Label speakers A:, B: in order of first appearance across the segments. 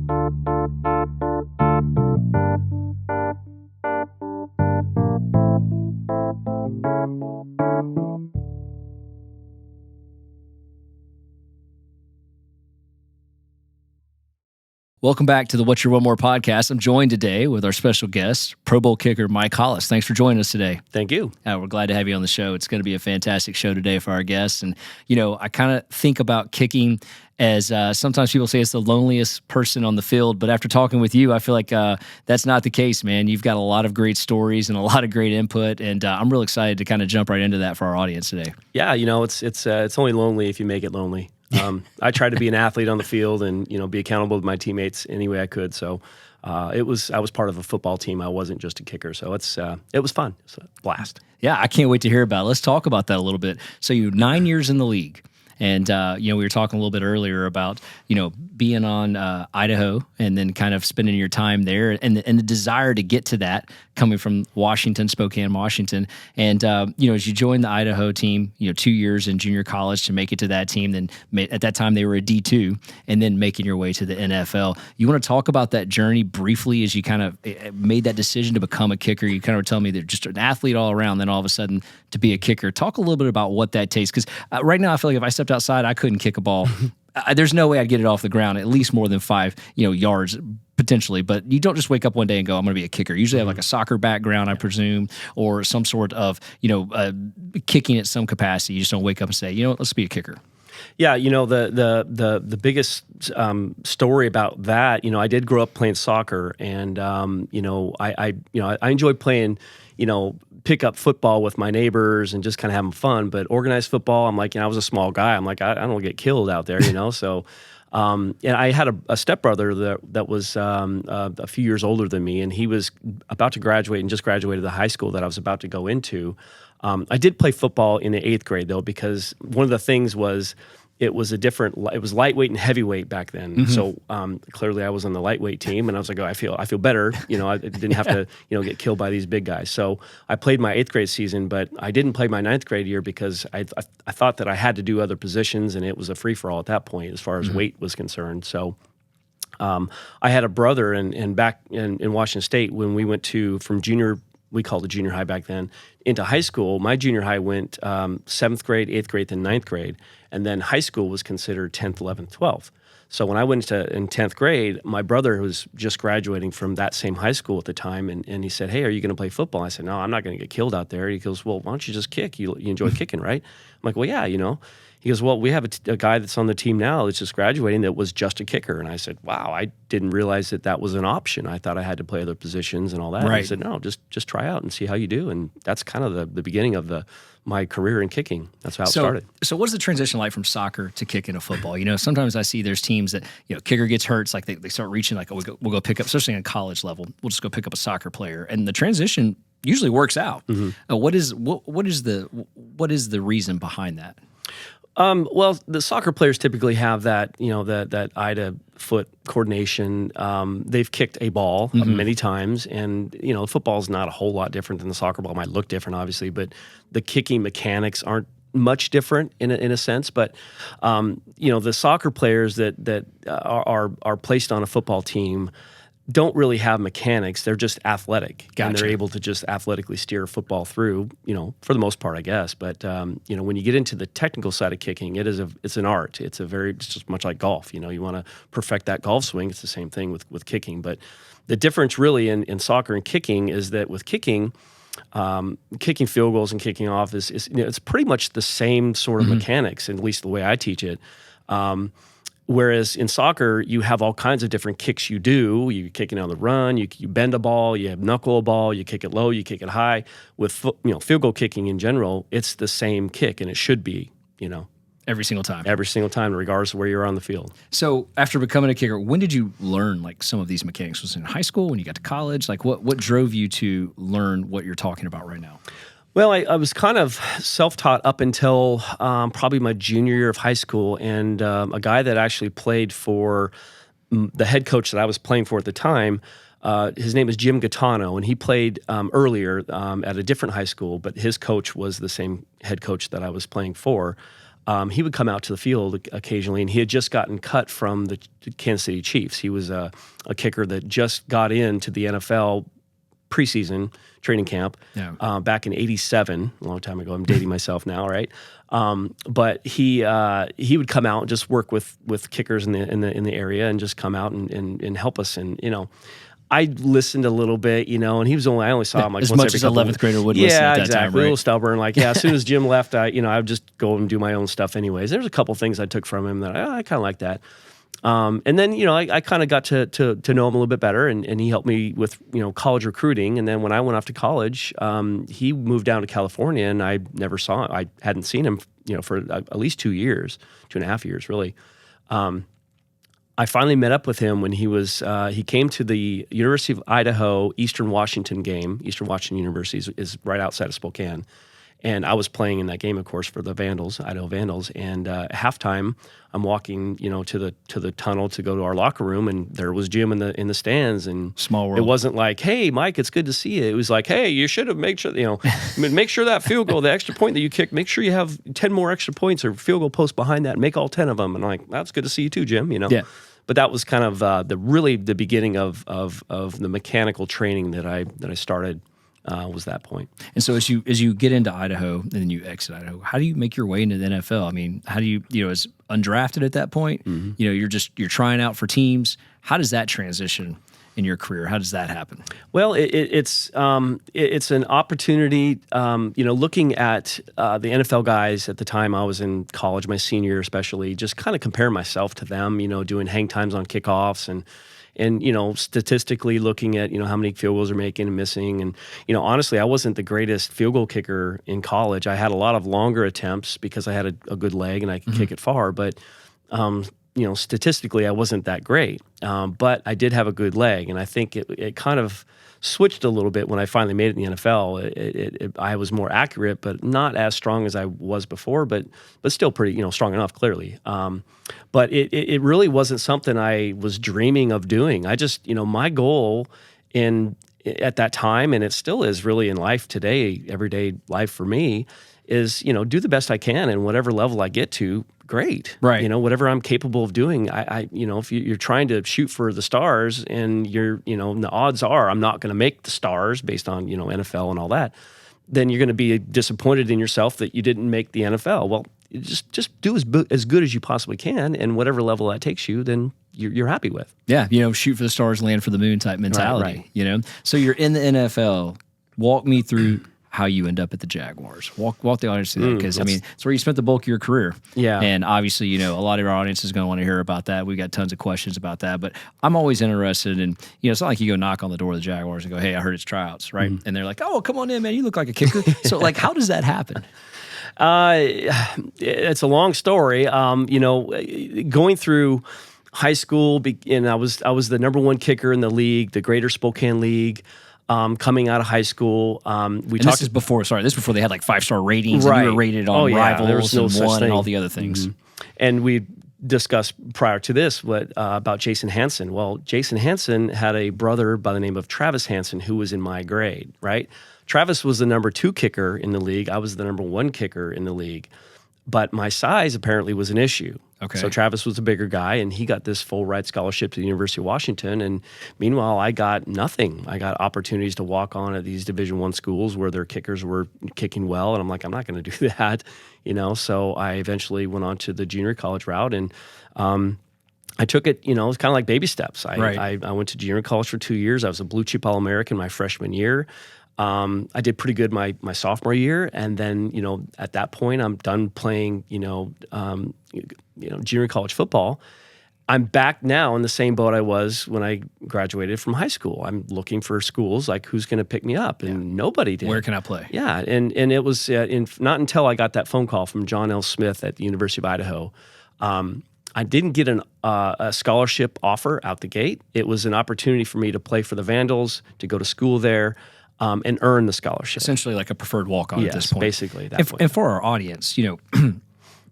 A: Welcome back to the What's Your One More podcast. I'm joined today with our special guest, Pro Bowl kicker Mike Hollis. Thanks for joining us today.
B: Thank you.
A: We're glad to have you on the show. It's going to be a fantastic show today for our guests. And, I kind of think about kicking as sometimes people say it's the loneliest person on the field, but after talking with you, I feel like that's not the case, man. You've got a lot of great stories and a lot of great input, and I'm real excited to kind of jump right into that for our audience today.
B: Yeah, it's only lonely if you make it lonely. I tried to be an athlete on the field and be accountable to my teammates any way I could. So I was part of a football team. I wasn't just a kicker. So it was fun. It's a blast.
A: Yeah, I can't wait to hear about it. Let's talk about that a little bit. So you're 9 years in the league. And, we were talking a little bit earlier about, being on Idaho and then kind of spending your time there and the desire to get to that coming from Washington, Spokane, Washington. And, as you joined the Idaho team, 2 years in junior college to make it to that team, then at that time they were a D2 and then making your way to the NFL. You want to talk about that journey briefly as you kind of made that decision to become a kicker? You kind of were telling me that just an athlete all around, then all of a sudden to be a kicker. Talk a little bit about what that takes. Because right now I feel like if I stepped outside, I couldn't kick a ball. There's no way I'd get it off the ground at least more than 5 yards potentially. But you don't just wake up one day and go, I'm going to be a kicker. You usually have like a soccer background, I presume, or some sort of kicking at some capacity. You just don't wake up and say, let's be a kicker.
B: Yeah, the biggest story about that, I did grow up playing soccer, and I enjoy playing, pick up football with my neighbors and just kind of having fun. But organized football, I'm like, I was a small guy. I'm like, I don't get killed out there, So, and I had a stepbrother that was a few years older than me, and he was about to graduate and just graduated the high school that I was about to go into. I did play football in the 8th grade though, because one of the things was it was lightweight and heavyweight back then. Mm-hmm. So clearly I was on the lightweight team, and I was like, I feel better. I didn't have to get killed by these big guys. So I played my 8th grade season, but I didn't play my 9th grade year because I thought that I had to do other positions, and it was a free for all at that point as far as weight was concerned. So I had a brother, and back in Washington State when we went from junior. We called it junior high back then, into high school. My junior high went 7th grade, 8th grade, then 9th grade. And then high school was considered 10th, 11th, 12th. So when I went in 10th grade, my brother was just graduating from that same high school at the time. And he said, hey, are you going to play football? I said, no, I'm not going to get killed out there. He goes, well, why don't you just kick? You enjoy kicking, right? I'm like, well, yeah, He goes, well, we have a guy that's on the team now that's just graduating that was just a kicker. And I said, wow, I didn't realize that was an option. I thought I had to play other positions and all that. Right. And he said, no, just try out and see how you do. And that's kind of the beginning of my career in kicking. That's how it started.
A: So what's the transition like from soccer to kicking to football? Sometimes I see there's teams that, kicker gets hurt. It's like they start reaching like, we'll go pick up, especially on college level, we'll just go pick up a soccer player. And the transition usually works out. Mm-hmm. What is the reason behind that?
B: Well, the soccer players typically have that, that eye to foot coordination. They've kicked a ball many times, and football is not a whole lot different than the soccer ball. It might look different, obviously, but the kicking mechanics aren't much different in a sense. But the soccer players that are placed on a football team don't really have mechanics. They're just athletic. Gotcha. And they're able to just athletically steer football through, for the most part, I guess. But, when you get into the technical side of kicking, it's an art. It's just much like golf. You want to perfect that golf swing. It's the same thing with kicking. But the difference really in soccer and kicking is that with kicking field goals and kicking off is it's pretty much the same sort of mechanics, at least the way I teach it. Whereas in soccer, you have all kinds of different kicks you do. You're kicking on the run, you bend a ball, you have knuckle a ball, you kick it low, you kick it high. With field goal kicking in general, it's the same kick, and it should be,
A: every single time.
B: Every single time, regardless of where you're on the field.
A: So after becoming a kicker, when did you learn like some of these mechanics? Was it in high school, when you got to college? Like what drove you to learn what you're talking about right now?
B: Well, I was kind of self-taught up until probably my junior year of high school, and a guy that actually played for the head coach that I was playing for at the time, his name is Jim Gaetano, and he played earlier at a different high school, but his coach was the same head coach that I was playing for. he would come out to the field occasionally, and he had just gotten cut from the Kansas City Chiefs. He was a kicker that just got into the NFL preseason training camp back in '87, a long time ago. I'm dating myself now, right? But he would come out and just work with kickers in the area and just come out and help us. And I listened a little bit, and he was I only saw him like
A: as
B: once
A: much
B: every
A: as 11th grader would listen at that time, right?
B: A little stubborn. Like, as soon as Jim left, I would just go and do my own stuff anyways. There's a couple things I took from him that I kind of like that. And then, I kind of got to know him a little bit better, and he helped me with, college recruiting. And then when I went off to college, he moved down to California, and I never saw him. I hadn't seen him, for at least 2 years, 2.5 years, really. I finally met up with him when he came to the University of Idaho Eastern Washington game. Eastern Washington University is right outside of Spokane. And I was playing in that game, of course, for the Vandals, Idaho Vandals. And at halftime, I'm walking, to the tunnel to go to our locker room, and there was Jim in the stands. And
A: small world.
B: It wasn't like, "Hey, Mike, it's good to see you." It was like, "Hey, you should have made sure, make sure that field goal, the extra point that you kicked, make sure you have 10 more extra points or field goal posts behind that, and make all 10 of them." And I'm like, "That's good to see you too, Jim."
A: Yeah.
B: But that was kind of the beginning of the mechanical training that I started. Was that point.
A: And so as you get into Idaho and then you exit Idaho, how do you make your way into the NFL? I mean, how do you as undrafted at that point, you're trying out for teams. How does that transition in your career? How does that happen?
B: Well, it's an opportunity. Looking at the NFL guys at the time I was in college, my senior year especially, just kind of compare myself to them. Doing hang times on kickoffs and statistically looking at how many field goals are making and missing. And honestly, I wasn't the greatest field goal kicker in college. I had a lot of longer attempts because I had a good leg and I could kick it far. But statistically, I wasn't that great. But I did have a good leg, and I think it kind of switched a little bit when I finally made it in the NFL. I was more accurate, but not as strong as I was before, but still pretty, strong enough, clearly. But it really wasn't something I was dreaming of doing. I just, my goal at that time, and it still is really in life today, everyday life for me, is, do the best I can, and whatever level I get to, great.
A: Right.
B: Whatever I'm capable of doing, I if you're trying to shoot for the stars and the odds are I'm not going to make the stars based on, NFL and all that, then you're going to be disappointed in yourself that you didn't make the NFL. Well, just do as good as you possibly can, and whatever level that takes you, then you're happy with.
A: Yeah. Shoot for the stars, land for the moon type mentality,
B: right.
A: So you're in the NFL. Walk me through how you end up at the Jaguars. Walk the audience through that, because it's where you spent the bulk of your career.
B: Yeah.
A: And obviously, a lot of our audience is going to want to hear about that. We've got tons of questions about that, but I'm always interested in, it's not like you go knock on the door of the Jaguars and go, "Hey, I heard it's tryouts," right? Mm-hmm. And they're like, "Oh, come on in, man. You look like a kicker." So how does that happen?
B: It's a long story. Going through high school, and I was the number one kicker in the league, the Greater Spokane League. Coming out of high school,
A: this is before they had like 5-star ratings, right? And you were rated on Rivals, there was no and One, and all the other things.
B: Mm-hmm. And we discussed prior to this about Jason Hansen. Well, Jason Hansen had a brother by the name of Travis Hansen who was in my grade, right? Travis was the number 2 kicker in the league. I was the number 1 kicker in the league. But my size apparently was an issue.
A: Okay.
B: So Travis was a bigger guy, and he got this full ride scholarship to the University of Washington. And meanwhile, I got nothing. I got opportunities to walk on at these Division I schools where their kickers were kicking well. And I'm like, I'm not going to do that, So I eventually went on to the junior college route, and I took it, it's kind of like baby steps. I went to junior college for 2 years. I was a blue chip All-American my freshman year. I did pretty good my sophomore year, and then at that point I'm done playing junior college football. I'm back now in the same boat I was when I graduated from high school. I'm looking for schools like who's going to pick me up, and nobody did.
A: Where can I play?
B: Yeah, and it was not until I got that phone call from John L. Smith at the University of Idaho. I didn't get a scholarship offer out the gate. It was an opportunity for me to play for the Vandals, to go to school there. And earn the scholarship.
A: Essentially like a preferred walk-on at this point.
B: Basically. That point.
A: And for our audience,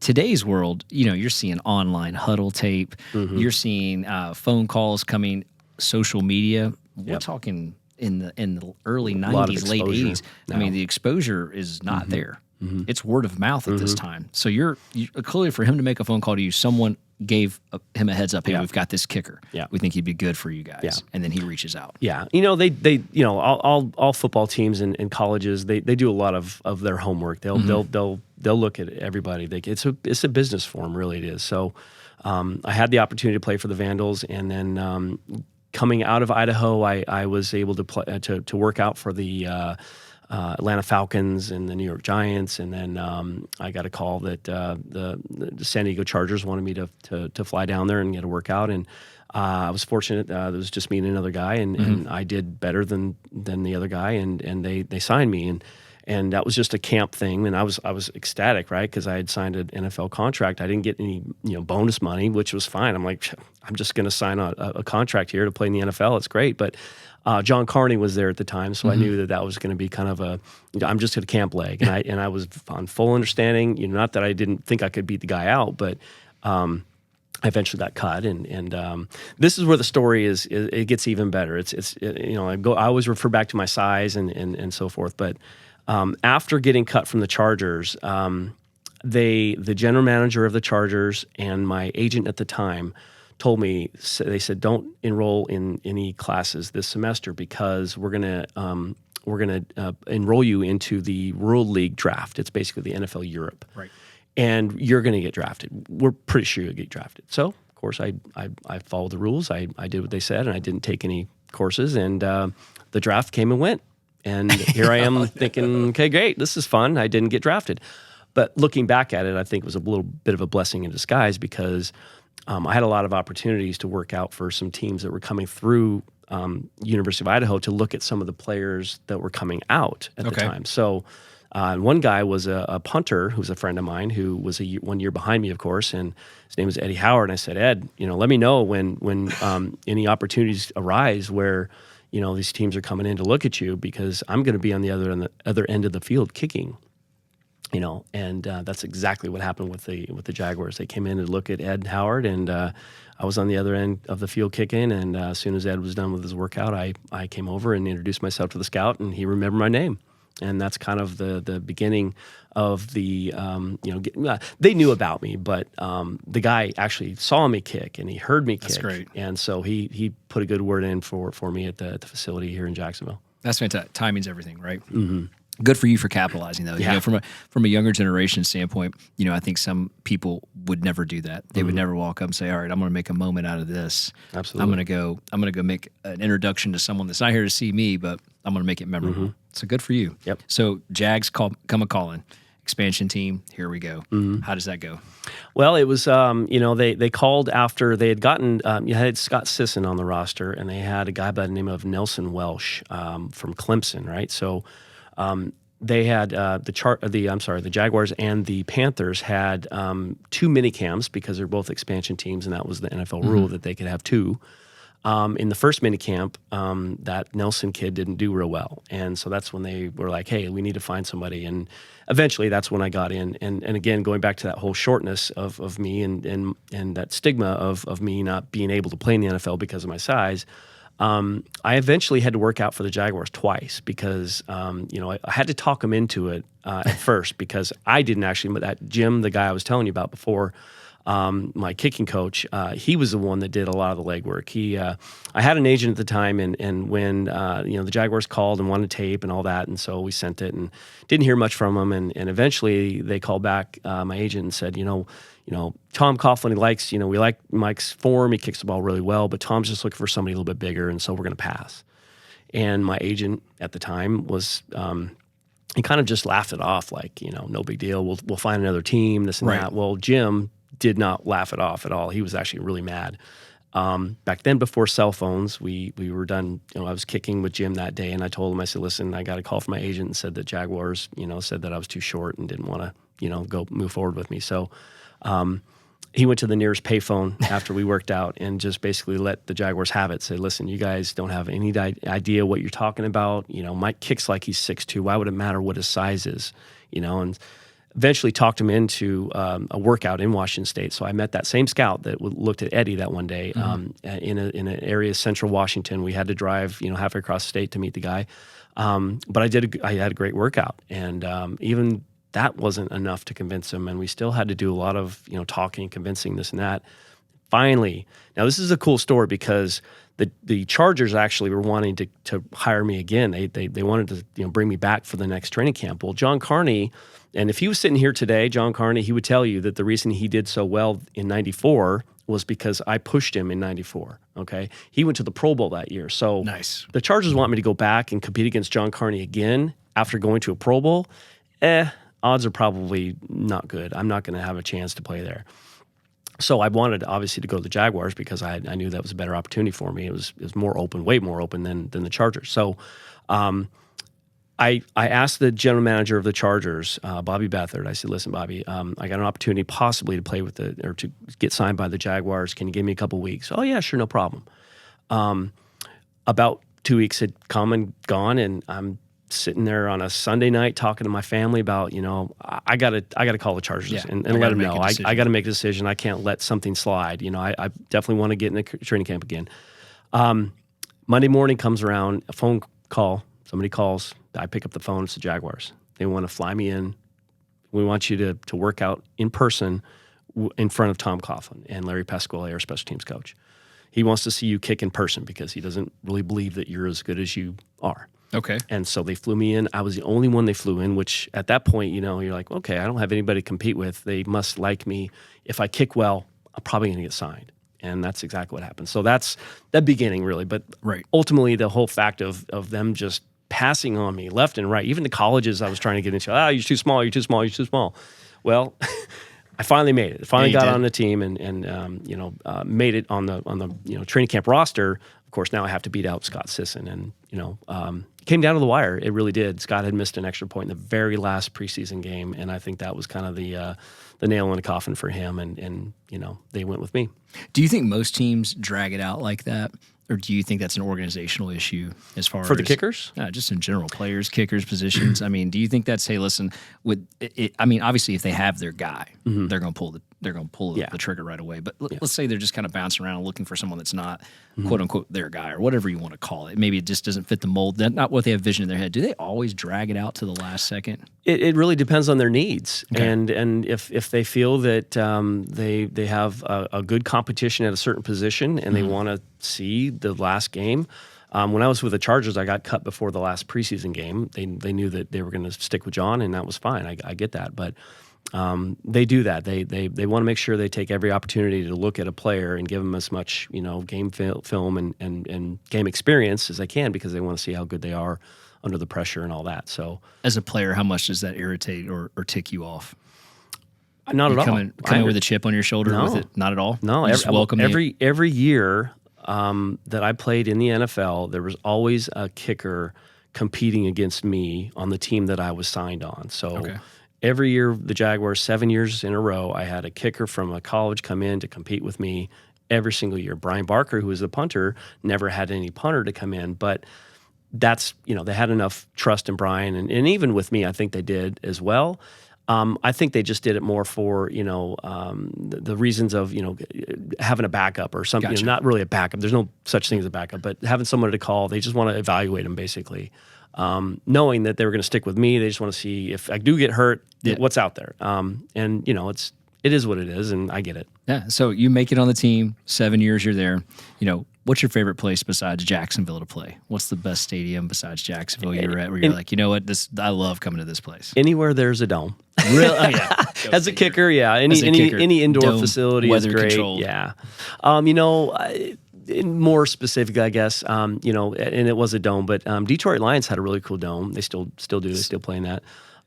A: today's world, you're seeing online huddle tape. Mm-hmm. You're seeing phone calls coming, social media. We're talking in the early 90s, late 80s. No. I mean, the exposure is not there. It's word of mouth at this time. So you clearly, for him to make a phone call to you, someone gave him a heads up. Hey, we've got this kicker.
B: Yeah.
A: We think he'd be good for you guys.
B: Yeah.
A: And then he reaches out.
B: Yeah, all football teams and colleges, they do a lot of their homework. They'll look at everybody. It's a business for them, really it is. So I had the opportunity to play for the Vandals, and then coming out of Idaho, I was able to play to work out for the Atlanta Falcons and the New York Giants, and then I got a call that the San Diego Chargers wanted me to fly down there and get a workout, and I was fortunate. It was just me and another guy, and I did better than the other guy, and they signed me, and that was just a camp thing, and I was ecstatic, right? Because I had signed an NFL contract. I didn't get any bonus money, which was fine. I'm like, I'm just going to sign a contract here to play in the NFL. It's great, but John Carney was there at the time, so I knew that was going to be kind of I'm just at a camp leg, and I was on full understanding. Not that I didn't think I could beat the guy out, but I eventually got cut, and this is where the story is. It gets even better. I always refer back to my size and so forth, but after getting cut from the Chargers, the general manager of the Chargers and my agent at the time told me, they said, don't enroll in any classes this semester because we're gonna enroll you into the World League draft. It's basically the NFL Europe,
A: Right.
B: and you're gonna get drafted. We're pretty sure you'll get drafted. So of course I followed the rules. I did what they said, and I didn't take any courses. And the draft came and went, and here I am thinking, okay, great, this is fun. I didn't get drafted, but looking back at it, I think it was a little bit of a blessing in disguise because I had a lot of opportunities to work out for some teams that were coming through University of Idaho to look at some of the players that were coming out at the time. So one guy was a punter who's a friend of mine who was 1 year behind me, of course, and his name was Eddie Howard. And I said, Ed, let me know when any opportunities arise where these teams are coming in to look at you, because I'm going to be on the other end of the field kicking. And that's exactly what happened with the Jaguars. They came in to look at Ed Howard, and I was on the other end of the field kicking. And as soon as Ed was done with his workout, I came over and introduced myself to the scout, and he remembered my name. And that's kind of the beginning of the they knew about me, but the guy actually saw me kick and he heard me kick.
A: That's great.
B: And so he put a good word in for me at the facility here in Jacksonville.
A: That's fantastic. Timing's everything, right? Mm-hmm. Good for you for capitalizing, though.
B: Yeah.
A: From a younger generation standpoint, I think some people would never do that. They would never walk up and say, "All right, I'm going to make a moment out of this.
B: Absolutely.
A: I'm going to go make an introduction to someone that's not here to see me, but I'm going to make it memorable." So good for you.
B: Yep.
A: So Jags come a calling, expansion team. Here we go. How does that go?
B: Well, it was they called after they had gotten you had Scott Sisson on the roster, and they had a guy by the name of Nelson Welsh from Clemson, right? So. They had the Jaguars and the Panthers had 2 mini camps because they're both expansion teams, and that was the NFL rule that they could have 2. In the first mini camp, that Nelson kid didn't do real well, and so that's when they were like, "Hey, we need to find somebody." And eventually, that's when I got in. And again, going back to that whole shortness of me and that stigma of me not being able to play in the NFL because of my size. I eventually had to work out for the Jaguars twice because, I had to talk them into it at first because I didn't actually. That Jim, the guy I was telling you about before, my kicking coach, he was the one that did a lot of the legwork. I had an agent at the time, and when the Jaguars called and wanted tape and all that, and so we sent it and didn't hear much from them, and eventually they called back my agent and said, Tom Coughlin, we like Mike's form. He kicks the ball really well, but Tom's just looking for somebody a little bit bigger, and so we're going to pass. And my agent at the time was, he kind of just laughed it off, like, no big deal. We'll find another team, this and that. Well, Jim did not laugh it off at all. He was actually really mad. Back then, before cell phones, we were done. I was kicking with Jim that day, and I told him, I said, listen, I got a call from my agent and said that Jaguars, said that I was too short and didn't want to, go move forward with me. So. He went to the nearest payphone after we worked out and just basically let the Jaguars have it. Say, listen, you guys don't have any idea what you're talking about. Mike kicks like he's 6'2". Why would it matter what his size is? And eventually talked him into a workout in Washington State. So I met that same scout that looked at Eddie that one day in an area central Washington. We had to drive, halfway across the state to meet the guy. But I had a great workout, and even that wasn't enough to convince him, and we still had to do a lot of talking, convincing, this and that. Finally, now this is a cool story because the Chargers actually were wanting to hire me again. They wanted to bring me back for the next training camp. Well, John Carney, and if he was sitting here today, John Carney, he would tell you that the reason he did so well in '94 was because I pushed him in '94. Okay, he went to the Pro Bowl that year. So
A: nice.
B: The Chargers want me to go back and compete against John Carney again after going to a Pro Bowl. Odds are probably not good. I'm not going to have a chance to play there. So I wanted, obviously, to go to the Jaguars because I knew that was a better opportunity for me. It was more open, way more open than the Chargers. So I asked the general manager of the Chargers, Bobby Beathard. I said, "Listen, Bobby, I got an opportunity possibly to play with or to get signed by the Jaguars. Can you give me a couple weeks?" "Oh yeah, sure, no problem." About 2 weeks had come and gone, and I'm sitting there on a Sunday night talking to my family about, I gotta call the Chargers and let them know I got to make a decision. I can't let something slide. I definitely want to get in the training camp again. Monday morning comes around, a phone call. Somebody calls. I pick up the phone. It's the Jaguars. They want to fly me in. We want you to work out in person in front of Tom Coughlin and Larry Pasquale, our special teams coach. He wants to see you kick in person because he doesn't really believe that you're as good as you are.
A: Okay.
B: And so they flew me in. I was the only one they flew in, which at that point, you're like, okay, I don't have anybody to compete with. They must like me. If I kick well, I'm probably going to get signed. And that's exactly what happened. So that's the beginning, really. But ultimately, the whole fact of them just passing on me left and right, even the colleges I was trying to get into, you're too small, you're too small, you're too small. Well, I finally made it. I finally got on the team and made it on the training camp roster. Of course, now I have to beat out Scott Sisson, and it came down to the wire. It really did. Scott had missed an extra point in the very last preseason game, and I think that was kind of the nail in the coffin for him. And they went with me.
A: Do you think most teams drag it out like that? Or do you think that's an organizational issue as far
B: for the kickers?
A: Just in general, players, kickers, positions. I mean, do you think that's, hey, listen, obviously, if they have their guy, they're going to pull the trigger right away. But let's say they're just kind of bouncing around looking for someone that's not quote unquote their guy or whatever you want to call it. Maybe it just doesn't fit the mold. That's not what they have vision in their head. Do they always drag it out to the last second?
B: It really depends on their needs,
A: okay.
B: and if they feel that they have a good competition at a certain position and they want to see the last game. When I was with the Chargers, I got cut before the last preseason game. They knew that they were going to stick with John, and that was fine. I get that, but they do that. They want to make sure they take every opportunity to look at a player and give them as much game film and game experience as they can because they want to see how good they are under the pressure and all that. So,
A: as a player, how much does that irritate or tick you off?
B: Not at all.
A: Coming with a chip on your shoulder with it? Not at all?
B: No. Every year that I played in the NFL, there was always a kicker competing against me on the team that I was signed on. So every year, the Jaguars, 7 years in a row, I had a kicker from a college come in to compete with me every single year. Brian Barker, who was the punter, never had any punter to come in, but that's, they had enough trust in Brian, and even with me, I think they did as well. I think they just did it more for, the reasons of, having a backup or something,
A: Gotcha.
B: Not really a backup. There's no such thing as a backup, but having someone to call, they just want to evaluate them basically. Knowing that they were going to stick with me, they just want to see if I do get hurt, what's out there. And, it is what it is, and I get it.
A: Yeah, so you make it on the team, 7 years you're there. What's your favorite place besides Jacksonville to play? What's the best stadium besides Jacksonville you're at where you're like, you know what, I love coming to this place?
B: Anywhere there's a dome.
A: Really? Oh, yeah.
B: As a kicker, yeah. Any indoor dome, facility is great. Controlled. Yeah. More specific, I guess, and it was a dome, but Detroit Lions had a really cool dome. They still do. They're still playing that.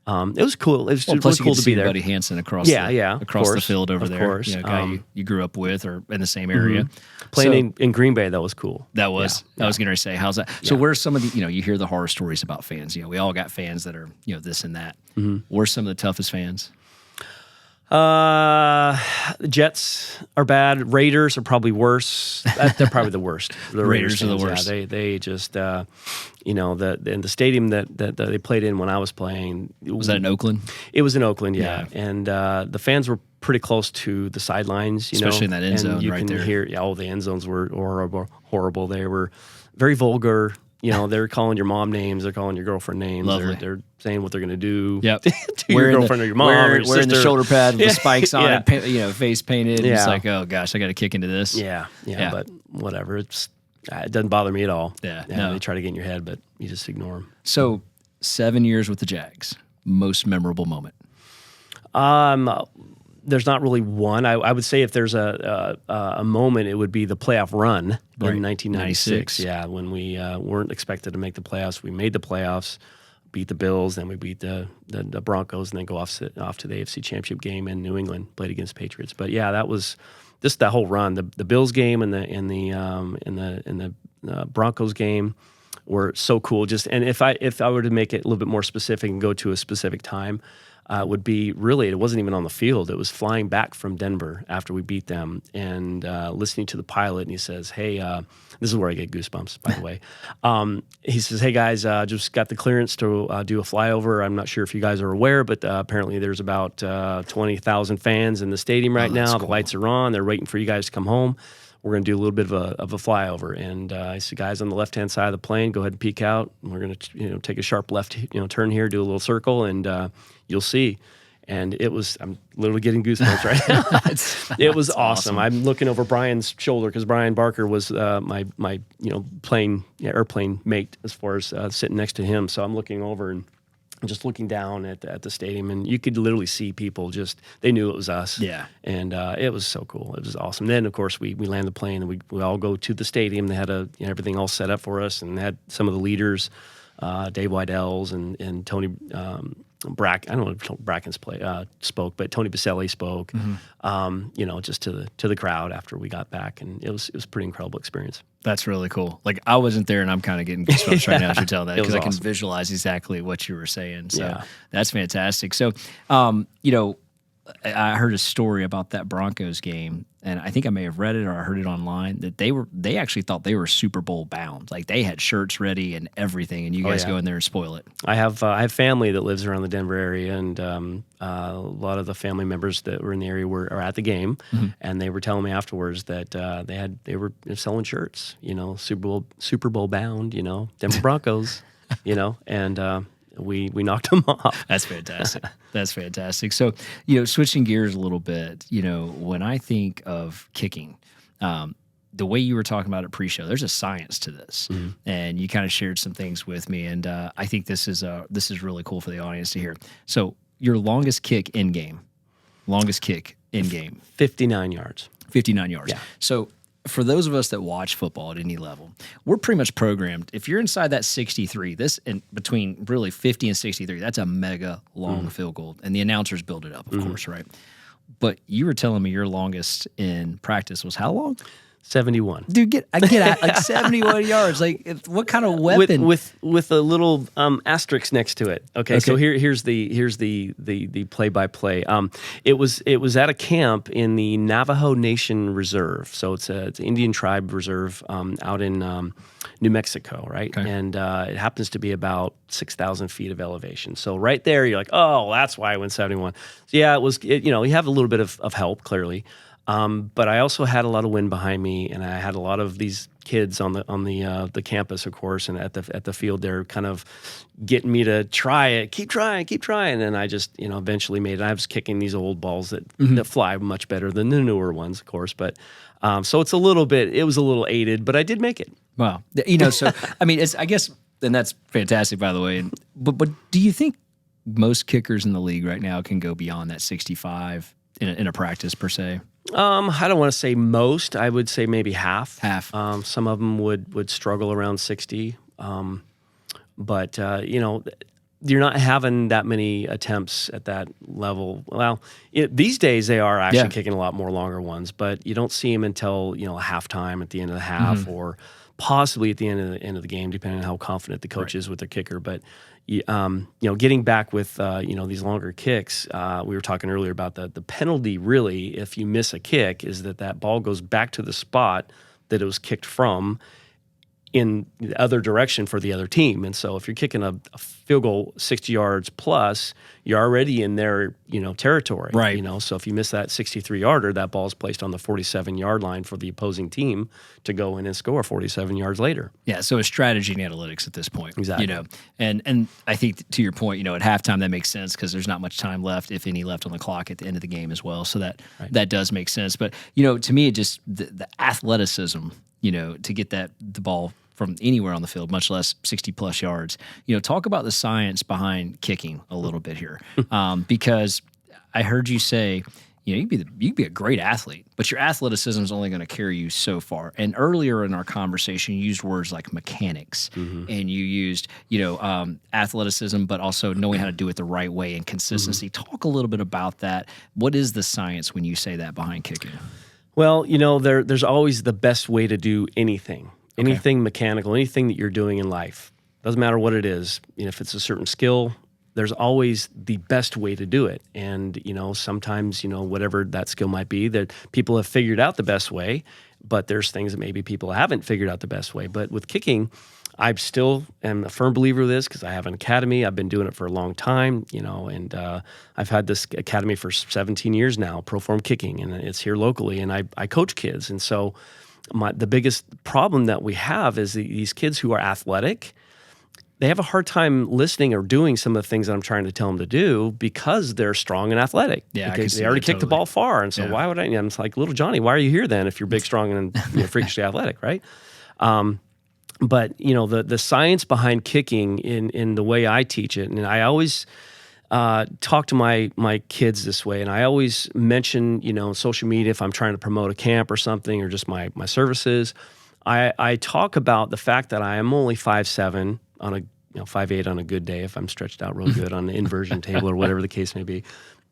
B: It was cool. It was really cool to be there.
A: Buddy Hansen across the field over there.
B: Course.
A: A guy you grew up with or in the same area.
B: Playing in Green Bay, that was cool.
A: That was. I was going to say, how's that? So where's some of the, you hear the horror stories about fans. We all got fans that are, this and that. Where's some of the toughest fans?
B: Jets are bad. Raiders are probably worse. They're probably the worst. The
A: Raiders are the worst.
B: Yeah, they just, in the stadium that they played in when I was playing.
A: Was that in Oakland?
B: It was in Oakland, yeah. And the fans were pretty close to the sidelines,
A: especially in that end zone
B: you
A: right
B: can
A: there.
B: Hear, the end zones were horrible. They were very vulgar. they're calling your mom names, they're calling your girlfriend names,
A: Lovely.
B: they're saying what they're going to do
A: Yep.
B: to your girlfriend or your mom or your
A: wearing the
B: sister.
A: shoulder pad with the spikes on
B: Yeah.
A: it, face painted.
B: Yeah.
A: It's like, oh gosh, I got to kick into this.
B: Yeah,
A: Yeah.
B: but whatever. It doesn't bother me at all.
A: Yeah, no.
B: They try to get in your head, but you just ignore them.
A: So 7 years with the Jags, most memorable moment.
B: There's not really one. I would say if there's a moment, it would be the playoff run in 1996. Yeah, when we weren't expected to make the playoffs. We made the playoffs, beat the Bills, then we beat the Broncos, and then go off to the AFC Championship game in New England, played against Patriots. But yeah, that was just that whole run. The Bills game and the Broncos game were so cool. And if I were to make it a little bit more specific and go to a specific time, would be really, it wasn't even on the field. It was flying back from Denver after we beat them and listening to the pilot. And he says, hey, this is where I get goosebumps, by the way. He says, hey, guys, just got the clearance to do a flyover. I'm not sure if you guys are aware, but apparently there's about 20,000 fans in the stadium right now.
A: Cool.
B: The lights are on. They're waiting for you guys to come home. We're going to do a little bit of a flyover. And I said, guys, on the left-hand side of the plane, go ahead and peek out. And we're going to take a sharp left turn here, do a little circle, and you'll see. And I'm literally getting goosebumps right now. It was awesome. I'm looking over Brian's shoulder because Brian Barker was my airplane mate as far as sitting next to him. So I'm looking over and just looking down at the stadium, and you could literally see people they knew it was us.
A: Yeah. And
B: it was so cool. It was awesome. Then, of course, we land the plane, and we all go to the stadium. They had everything all set up for us, and they had some of the leaders, Dave Weidel's and Tony I don't know if Bracken's spoke, but Tony Baselli spoke, just to the crowd after we got back, and it was a pretty incredible experience.
A: That's really cool. Like, I wasn't there, and I'm kind of getting goosebumps right now as you're telling that, because I can
B: awesome.
A: visualize exactly what you were saying. So
B: Yeah.
A: That's fantastic. So, I heard a story about that Broncos game, and I think I may have read it or I heard it online, that they actually thought they were Super Bowl bound. Like, they had shirts ready and everything, and you guys go in there and spoil it.
B: I have family that lives around the Denver area, and a lot of the family members that were in the area are at the game, and they were telling me afterwards that they were selling shirts, Super Bowl bound, Denver Broncos, and we knocked them off.
A: That's fantastic. That's fantastic. So, switching gears a little bit, when I think of kicking, the way you were talking about it pre-show, there's a science to this, and you kind of shared some things with me, and I think this is really cool for the audience to hear. So, your longest kick in game,
B: 59 yards.
A: 59 yards.
B: Yeah.
A: So, for those of us that watch football at any level, we're pretty much programmed. If you're inside that 63, between really 50 and 63, that's a mega long field goal, and the announcers build it up, of course, right? But you were telling me your longest in practice was how long?
B: 71.
A: Dude, I get at like 71 yards. Like, what kind of weapon?
B: With a little asterisk next to it. Okay. So here's the play-by-play. It was at a camp in the Navajo Nation Reserve. So it's an Indian tribe reserve out in New Mexico, right?
A: Okay.
B: And it happens to be about 6,000 feet of elevation. So right there, you're like, oh, that's why I went 71. So yeah, you have a little bit of help, clearly. But I also had a lot of wind behind me, and I had a lot of these kids on the campus, of course, and at the field there, kind of getting me to try it, keep trying, and I just eventually made it. I was kicking these old balls that fly much better than the newer ones, of course, but so it was a little aided, but I did make it.
A: Wow, so I mean, I guess, and that's fantastic, by the way. But do you think most kickers in the league right now can go beyond that 65 in a practice per se?
B: I don't want to say most. I would say maybe half.
A: Half.
B: Some of them would struggle around 60. But you're not having that many attempts at that level. Well, these days they are actually kicking a lot more longer ones, but you don't see them until halftime, at the end of the half, or possibly at the end of the game, depending on how confident the coach is with their kicker. But getting back with these longer kicks, we were talking earlier about the penalty. Really, if you miss a kick, is that ball goes back to the spot that it was kicked from. in the other direction for the other team. And so if you're kicking a field goal 60 yards plus, you're already in their, territory.
A: Right.
B: So if you miss that 63-yarder, that ball's placed on the 47-yard line for the opposing team to go in and score 47 yards later.
A: Yeah, so it's strategy and analytics at this point.
B: Exactly.
A: And I think to your point, at halftime that makes sense because there's not much time left, if any, left on the clock at the end of the game as well. So that does make sense. But to me, it just the athleticism, to get the ball from anywhere on the field, much less 60 plus yards. Talk about the science behind kicking a little bit here, because I heard you say, you can be a great athlete, but your athleticism is only going to carry you so far. And earlier in our conversation, you used words like mechanics, and you used athleticism, but also knowing how to do it the right way and consistency. Talk a little bit about that. What is the science when you say that behind kicking?
B: Well, there's always the best way to do anything. Anything mechanical, anything that you're doing in life. Doesn't matter what it is. If it's a certain skill, there's always the best way to do it. And, sometimes, whatever that skill might be, that people have figured out the best way, but there's things that maybe people haven't figured out the best way. But with kicking, I still am a firm believer of this because I have an academy. I've been doing it for a long time, and I've had this academy for 17 years now, Proform Kicking, and it's here locally, and I coach kids. And so the biggest problem that we have is these kids who are athletic, they have a hard time listening or doing some of the things that I'm trying to tell them to do because they're strong and athletic.
A: Yeah,
B: they already kicked the ball far, and so why would I? And it's like, little Johnny, why are you here then if you're big, strong, and freakishly athletic, right? But the science behind kicking in the way I teach it, and I always talk to my kids this way, and I always mention, on social media if I'm trying to promote a camp or something, or just my services, I talk about the fact that I am only 5'7" on a 5'8" on a good day if I'm stretched out real good on the inversion table or whatever the case may be.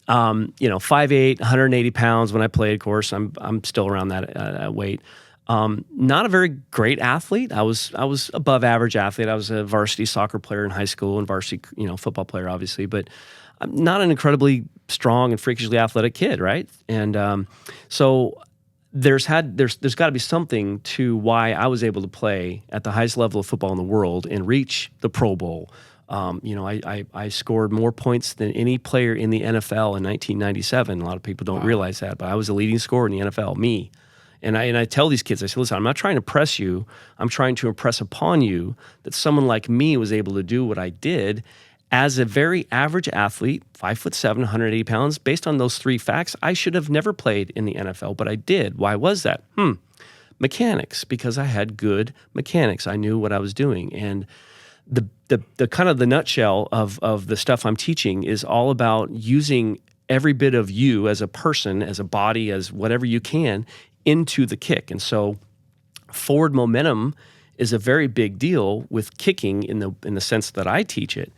B: 5'8", 180 pounds when I play. Of course, I'm still around that weight. Not a very great athlete. I was above average athlete. I was a varsity soccer player in high school and varsity, football player, obviously, but I'm not an incredibly strong and freakishly athletic kid, right? And so there's got to be something to why I was able to play at the highest level of football in the world and reach the Pro Bowl. I scored more points than any player in the NFL in 1997. A lot of people don't realize that, but I was the leading scorer in the NFL, me. And I tell these kids, I say, listen, I'm not trying to press you. I'm trying to impress upon you that someone like me was able to do what I did as a very average athlete, 5'7", 180 pounds. Based on those three facts, I should have never played in the NFL, but I did. Why was that? Mechanics, because I had good mechanics. I knew what I was doing. And the kind of the nutshell of the stuff I'm teaching is all about using every bit of you as a person, as a body, as whatever you can into the kick. And so forward momentum is a very big deal with kicking in the sense that I teach it.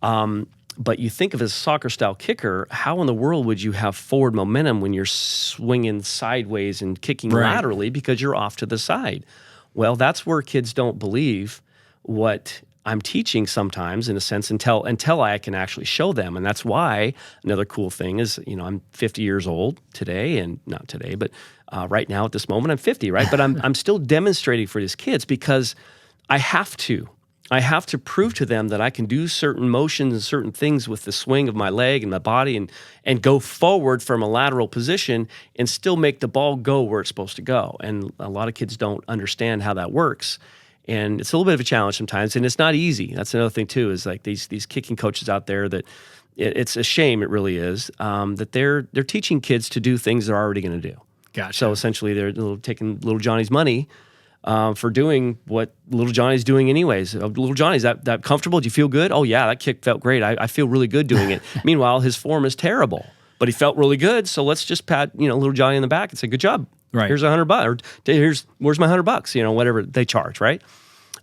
B: But you think of as a soccer style kicker, how in the world would you have forward momentum when you're swinging sideways and kicking laterally because you're off to the side? Well, that's where kids don't believe what I'm teaching sometimes, in a sense, until I can actually show them. And that's why another cool thing is, I'm 50 years old today, and not today, but right now at this moment I'm 50, right? But I'm still demonstrating for these kids because I have to prove to them that I can do certain motions and certain things with the swing of my leg and my body and go forward from a lateral position and still make the ball go where it's supposed to go. And a lot of kids don't understand how that works. And it's a little bit of a challenge sometimes, and it's not easy. That's another thing too, is like these kicking coaches out there that it's a shame, it really is, that they're teaching kids to do things they're already going to do.
A: Gotcha.
B: So essentially they're taking little Johnny's money for doing what little Johnny's doing anyways. Little Johnny's that comfortable? Do you feel good? Oh yeah, that kick felt great. I feel really good doing it. Meanwhile, his form is terrible, but he felt really good. So let's just pat little Johnny in the back and say, good job.
A: Right.
B: Here's $100, or where's my $100? Whatever they charge, right?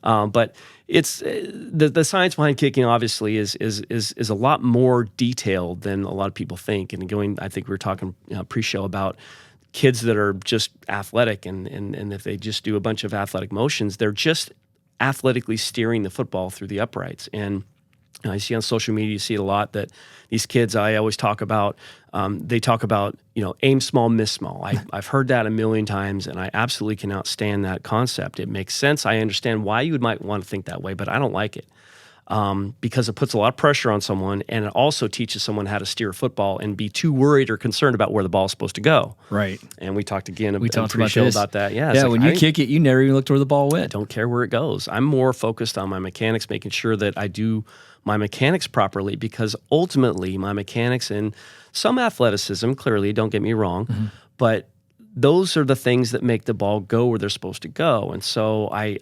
B: But it's the science behind kicking. Obviously, is a lot more detailed than a lot of people think. And I think we were talking pre-show about kids that are just athletic, and if they just do a bunch of athletic motions, they're just athletically steering the football through the uprights. And I see on social media, you see it a lot that these kids I always talk about, they talk about, aim small, miss small. I've heard that a million times, and I absolutely cannot stand that concept. It makes sense. I understand why you might want to think that way, but I don't like it. Because it puts a lot of pressure on someone, and it also teaches someone how to steer a football and be too worried or concerned about where the ball is supposed to go.
A: Right.
B: And we talked again
A: about
B: that. Yeah,
A: yeah, when you kick it, you never even looked where the ball went.
B: I don't care where it goes. I'm more focused on my mechanics, making sure that I do my mechanics properly, because ultimately my mechanics and some athleticism, clearly, don't get me wrong, but those are the things that make the ball go where they're supposed to go. And so I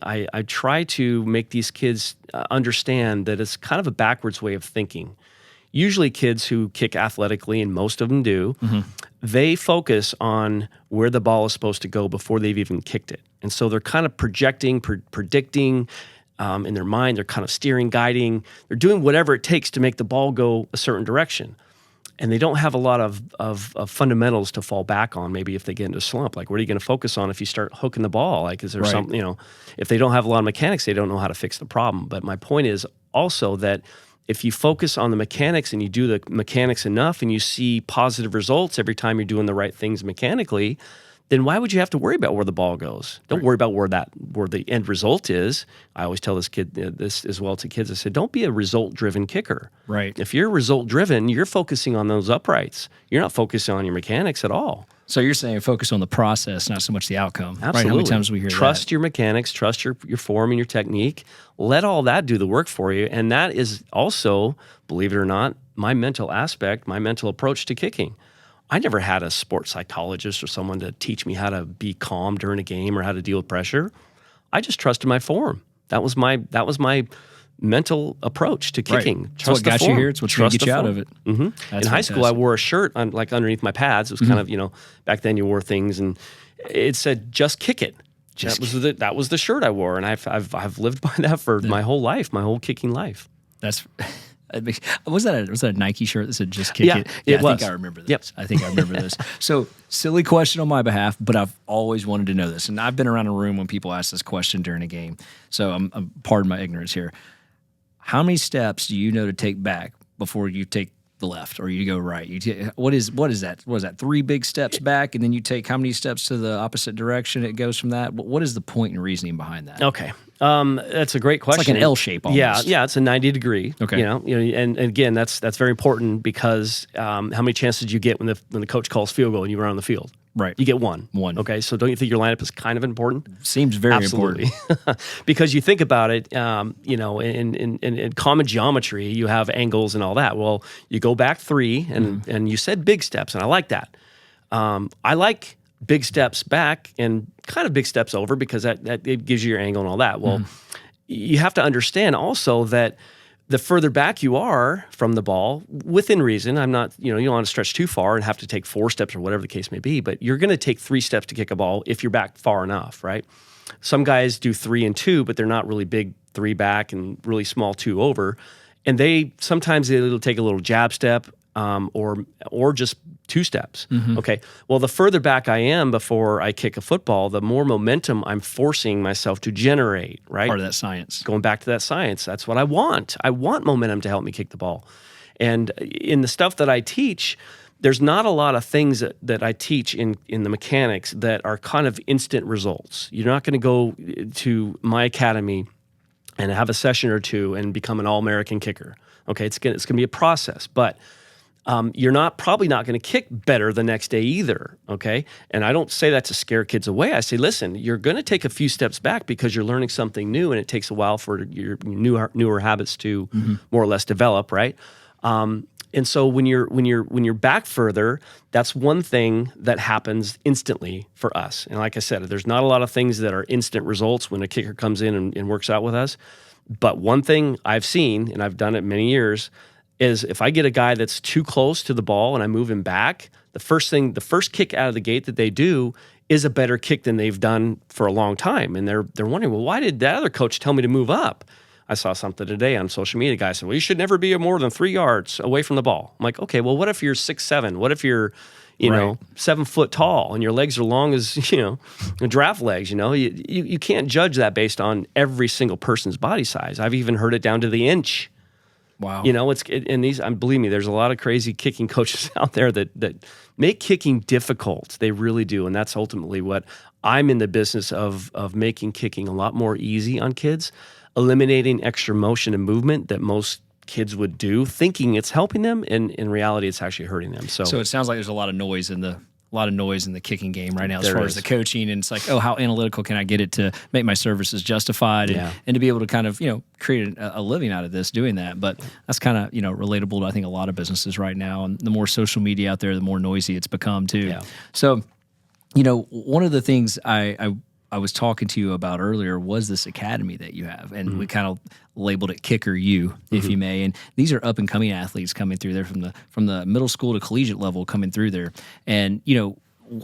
B: try to make these kids understand that it's kind of a backwards way of thinking. Usually kids who kick athletically, and most of them do, they focus on where the ball is supposed to go before they've even kicked it. And so they're kind of projecting, predicting in their mind. They're kind of steering, guiding. They're doing whatever it takes to make the ball go a certain direction. And they don't have a lot of fundamentals to fall back on, maybe if they get into a slump. Like, what are you going to focus on if you start hooking the ball? Like, is there something, if they don't have a lot of mechanics, they don't know how to fix the problem. But my point is also that if you focus on the mechanics and you do the mechanics enough and you see positive results every time you're doing the right things mechanically, then why would you have to worry about where the ball goes? Don't worry about where the end result is. I always tell this as well to kids. I said, don't be a result-driven kicker.
A: Right.
B: If you're result-driven, you're focusing on those uprights. You're not focusing on your mechanics at all.
A: So you're saying focus on the process, not so much the outcome.
B: Absolutely.
A: Right? How many times we hear
B: Trust your mechanics, trust your form and your technique. Let all that do the work for you. And that is also, believe it or not, my mental aspect, my mental approach to kicking. I never had a sports psychologist or someone to teach me how to be calm during a game or how to deal with pressure. I just trusted my form. That was my mental approach to kicking.
A: Right. It's what got you here. It's what's going to get you out of it.
B: In high school, I wore a shirt underneath my pads. It was kind of, back then you wore things, and it said, "Just kick it." That was the shirt I wore, and I've lived by that for my whole life, my whole kicking life.
A: That's. Was that a Nike shirt that said "Just Kick It"?
B: Yeah,
A: I think I remember this. Yep. I think I remember this. So, silly question on my behalf, but I've always wanted to know this, and I've been around a room when people ask this question during a game. So, I'm pardon my ignorance here. How many steps do you know to take back before you take the left or you go right? What is that? What is that? 3 big steps back, and then you take how many steps to the opposite direction? It goes from that. What is the point and reasoning behind that?
B: Okay. That's a great question.
A: It's like an L shape almost.
B: Yeah, it's a 90 degree.
A: Okay.
B: And again, that's very important because how many chances did you get when the coach calls field goal and you were on the field?
A: Right.
B: You get one.
A: One.
B: Okay. So don't you think your lineup is kind of important?
A: Seems very
B: Absolutely.
A: important.
B: Because you think about it, in common geometry, you have angles and all that. Well, you go back 3 and you said big steps, and I like that. I like big steps back and kind of big steps over because that it gives you your angle and all that. Well, you have to understand also that the further back you are from the ball, within reason, I'm not, you don't want to stretch too far and have to take 4 steps or whatever the case may be, but you're going to take 3 steps to kick a ball if you're back far enough, right? Some guys do 3 and 2, but they're not really big 3 back and really small 2 over. And sometimes it'll take a little jab step or just 2 steps. Okay. Well, the further back I am before I kick a football, the more momentum I'm forcing myself to generate, right?
A: Part of that science.
B: Going back to that science. That's what I want. I want momentum to help me kick the ball. And in the stuff that I teach, there's not a lot of things that I teach in the mechanics that are kind of instant results. You're not going to go to my academy and have a session or 2 and become an all-American kicker. Okay, it's going to be a process, but you're probably not going to kick better the next day either, okay? And I don't say that to scare kids away. I say, listen, you're going to take a few steps back because you're learning something new, and it takes a while for your newer habits to more or less develop, right? And so when you're back further, that's one thing that happens instantly for us. And like I said, there's not a lot of things that are instant results when a kicker comes in and works out with us. But one thing I've seen, and I've done it many years, is if I get a guy that's too close to the ball and I move him back, the first kick out of the gate that they do is a better kick than they've done for a long time. And they're wondering, well, why did that other coach tell me to move up? I saw something today on social media. A guy said, well, you should never be more than 3 yards away from the ball. I'm like, okay, well, what if you're 6'7"? What if you're, 7 foot tall and your legs are long as, giraffe legs, You can't judge that based on every single person's body size. I've even heard it down to the inch.
A: Wow.
B: You know, and these, believe me, there's a lot of crazy kicking coaches out there that make kicking difficult. They really do. And that's ultimately what I'm in the business of making kicking a lot more easy on kids, eliminating extra motion and movement that most kids would do, thinking it's helping them, and in reality, it's actually hurting them. So
A: it sounds like there's a lot of noise in the kicking game right now as far as the
B: is.
A: coaching, and it's like, oh, how analytical can I get it to make my services justified and to be able to kind of, create a living out of this doing that. But that's kind of, relatable to, I think, a lot of businesses right now. And the more social media out there, the more noisy it's become too. Yeah. So, one of the things I was talking to you about earlier was this academy that you have, and we kind of labeled it Kicker U, if you may. And these are up and coming athletes coming through there from the middle school to collegiate level coming through there. And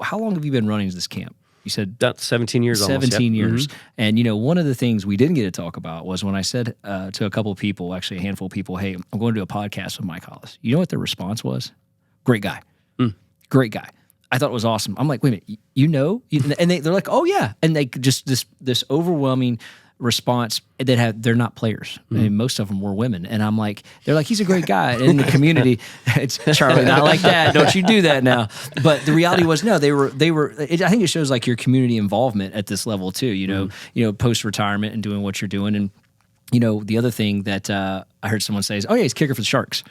A: how long have you been running this camp? You said
B: that's 17 years.
A: 17 years. And one of the things we didn't get to talk about was when I said to a couple of people, actually a handful of people, hey, I'm going to do a podcast with Mike Hollis. You know what their response was? Great guy. Great guy. I thought it was awesome. I'm like, wait a minute, and they're like, oh yeah, and they just this overwhelming response that they're not players. I mean, most of them were women, and I'm like, they're like, he's a great guy. And in the community, it's Charlie, not like that. Don't you do that now? But the reality was, no, they were. I think it shows like your community involvement at this level too. Post retirement and doing what you're doing, and the other thing that I heard someone say is, oh yeah, he's kicker for the Sharks,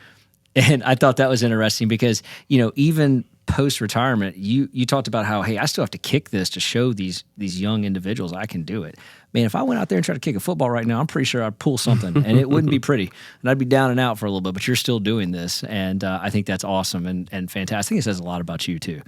A: and I thought that was interesting because even post-retirement, you talked about how, hey, I still have to kick this to show these young individuals I can do it. Man, if I went out there and tried to kick a football right now, I'm pretty sure I'd pull something, and it wouldn't be pretty, and I'd be down and out for a little bit. But you're still doing this, and I think that's awesome and fantastic. I think it says a lot about you too.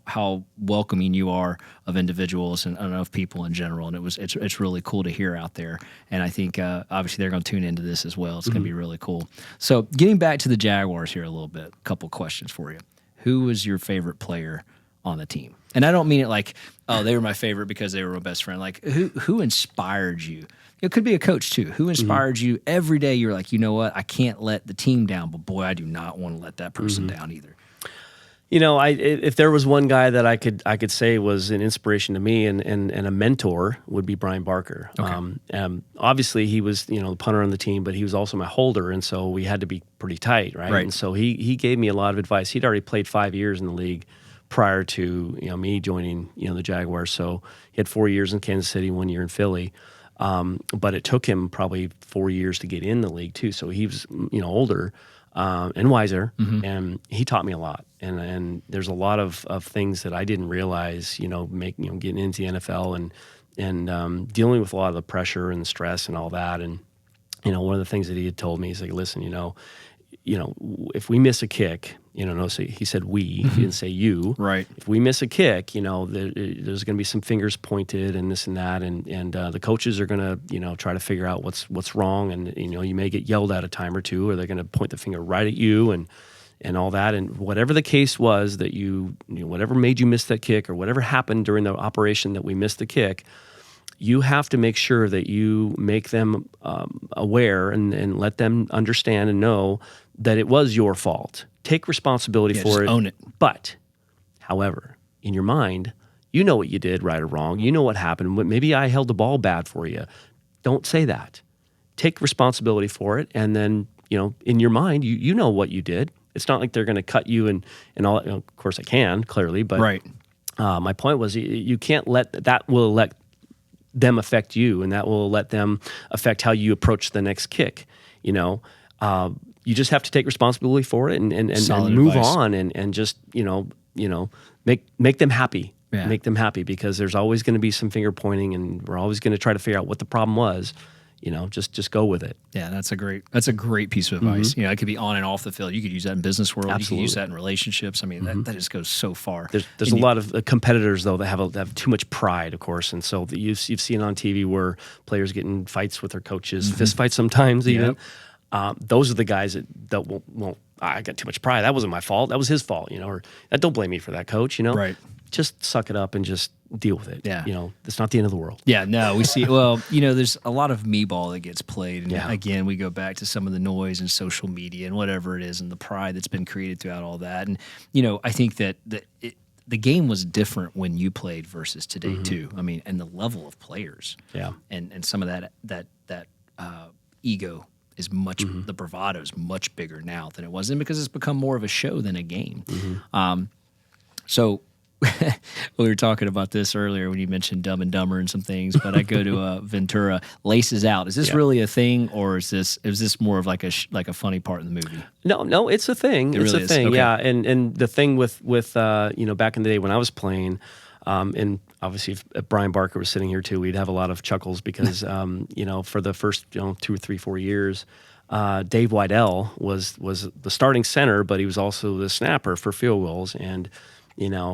A: How welcoming you are of individuals and of people in general, and it's really cool to hear out there. And I think obviously they're going to tune into this as well. It's going to be really cool. So getting back to the Jaguars here a little bit, a couple questions for you. Who was your favorite player on the team? And I don't mean it like, oh, they were my favorite because they were my best friend. Like, who inspired you? It could be a coach too. Who inspired you every day? You're like, you know what? I can't let the team down, but boy, I do not want to let that person down either.
B: If there was one guy that I could say was an inspiration to me and a mentor, would be Brian Barker. Okay. Obviously, he was the punter on the team, but he was also my holder, and so we had to be pretty tight, right? And so he gave me a lot of advice. He'd already played 5 years in the league prior to me joining the Jaguars. So he had 4 years in Kansas City, 1 year in Philly. But it took him probably 4 years to get in the league too. So he was older and wiser, and he taught me a lot. And there's a lot of things that I didn't realize, getting into the NFL and dealing with a lot of the pressure and the stress and all that. And one of the things that he had told me is like, listen, if we miss a kick, so he said we, he didn't say you. Right. If we miss a kick, there's going to be some fingers pointed and this and that, and the coaches are going to, try to figure out what's wrong, and you may get yelled at a time or two, or they're going to point the finger right at you and all that, and whatever the case was that whatever made you miss that kick, or whatever happened during the operation that we missed the kick, you have to make sure that you make them aware and let them understand and know that it was your fault. Take responsibility for it.
A: Own it.
B: But, however, in your mind, you know what you did, right or wrong. You know what happened. Maybe I held the ball bad for you. Don't say that. Take responsibility for it, and then, in your mind, you know what you did. It's not like they're going to cut you and all. Of course, I can, clearly, but
A: right.
B: My point was you can't let that will let them affect you, and that will let them affect how you approach the next kick. You just have to take responsibility for it and move
A: advice.
B: on and just make them happy. Yeah. Make them happy, because there's always going to be some finger pointing, and we're always going to try to figure out what the problem was. Just go with it.
A: Yeah, that's a great piece of advice. It could be on and off the field. You could use that in business world.
B: Absolutely.
A: You could use that in relationships. I mean, that just goes so far.
B: There's a lot of competitors though that have too much pride, of course, and so you've seen on TV where players get in fights with their coaches, fist fights sometimes even. Yep. Those are the guys that won't. I got too much pride. That wasn't my fault. That was his fault. Or don't blame me for that, coach.
A: Right.
B: Just suck it up and just deal with it.
A: Yeah.
B: It's not the end of the world.
A: Yeah, no, we see, there's a lot of me ball that gets played. And again, we go back to some of the noise and social media and whatever it is and the pride that's been created throughout all that. And, I think that the game was different when you played versus today too. I mean, and the level of players.
B: Yeah.
A: And some of that ego is much, the bravado is much bigger now than it was, and because it's become more of a show than a game. So we were talking about this earlier when you mentioned Dumb and Dumber and some things, but I go to Ventura, laces out. Is this really a thing, or is this more of like a funny part in the movie?
B: No, it's a thing. It's
A: really
B: a thing.
A: Okay.
B: Yeah, and the thing with back in the day when I was playing, and obviously if Brian Barker was sitting here too, we'd have a lot of chuckles because for the first 2 or 3, 4 years, Dave Weidel was the starting center, but he was also the snapper for field goals. And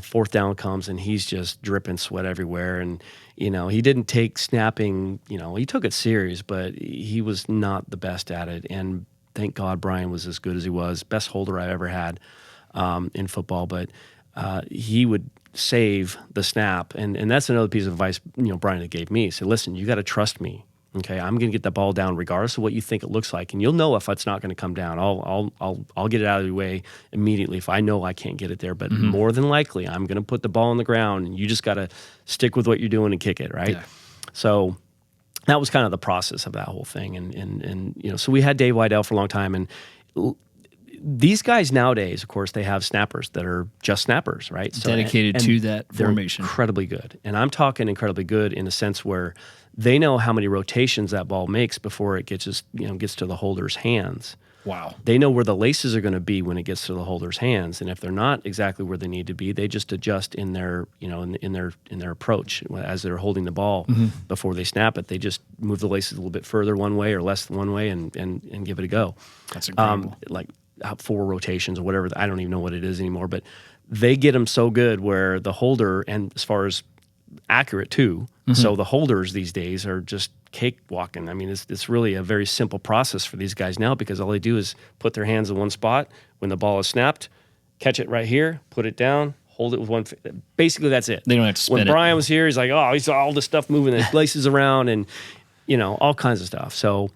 B: fourth down comes and he's just dripping sweat everywhere. And he didn't take snapping. He took it serious, but he was not the best at it. And thank God Brian was as good as he was, best holder I ever had in football. But he would save the snap, and that's another piece of advice Brian had gave me. He said, listen, you got to trust me. Okay, I'm going to get the ball down regardless of what you think it looks like, and you'll know if it's not going to come down. I'll get it out of your way immediately if I know I can't get it there. But more than likely, I'm going to put the ball on the ground, and you just got to stick with what you're doing and kick it, right? Yeah. So that was kind of the process of that whole thing, and so we had Dave Weidel for a long time, and these guys nowadays, of course, they have snappers that are just snappers, right? So,
A: dedicated to that
B: they're
A: formation.
B: Incredibly good. And I'm talking incredibly good in a sense where they know how many rotations that ball makes before it gets to the holder's hands.
A: Wow.
B: They know where the laces are going to be when it gets to the holder's hands, and if they're not exactly where they need to be, they just adjust in their in their approach as they're holding the ball before they snap it. They just move the laces a little bit further one way or less than one way and give it a go.
A: That's incredible.
B: Like 4 rotations or whatever. I don't even know what it is anymore, but they get them so good where the holder, and as far as accurate too, so the holders these days are just cakewalking. I mean, it's really a very simple process for these guys now because all they do is put their hands in one spot. When the ball is snapped, catch it right here, put it down, hold it with one. Basically, that's it.
A: They don't have to spin
B: When Brian was here, he's like, he saw all this stuff moving, the laces around, and all kinds of stuff. So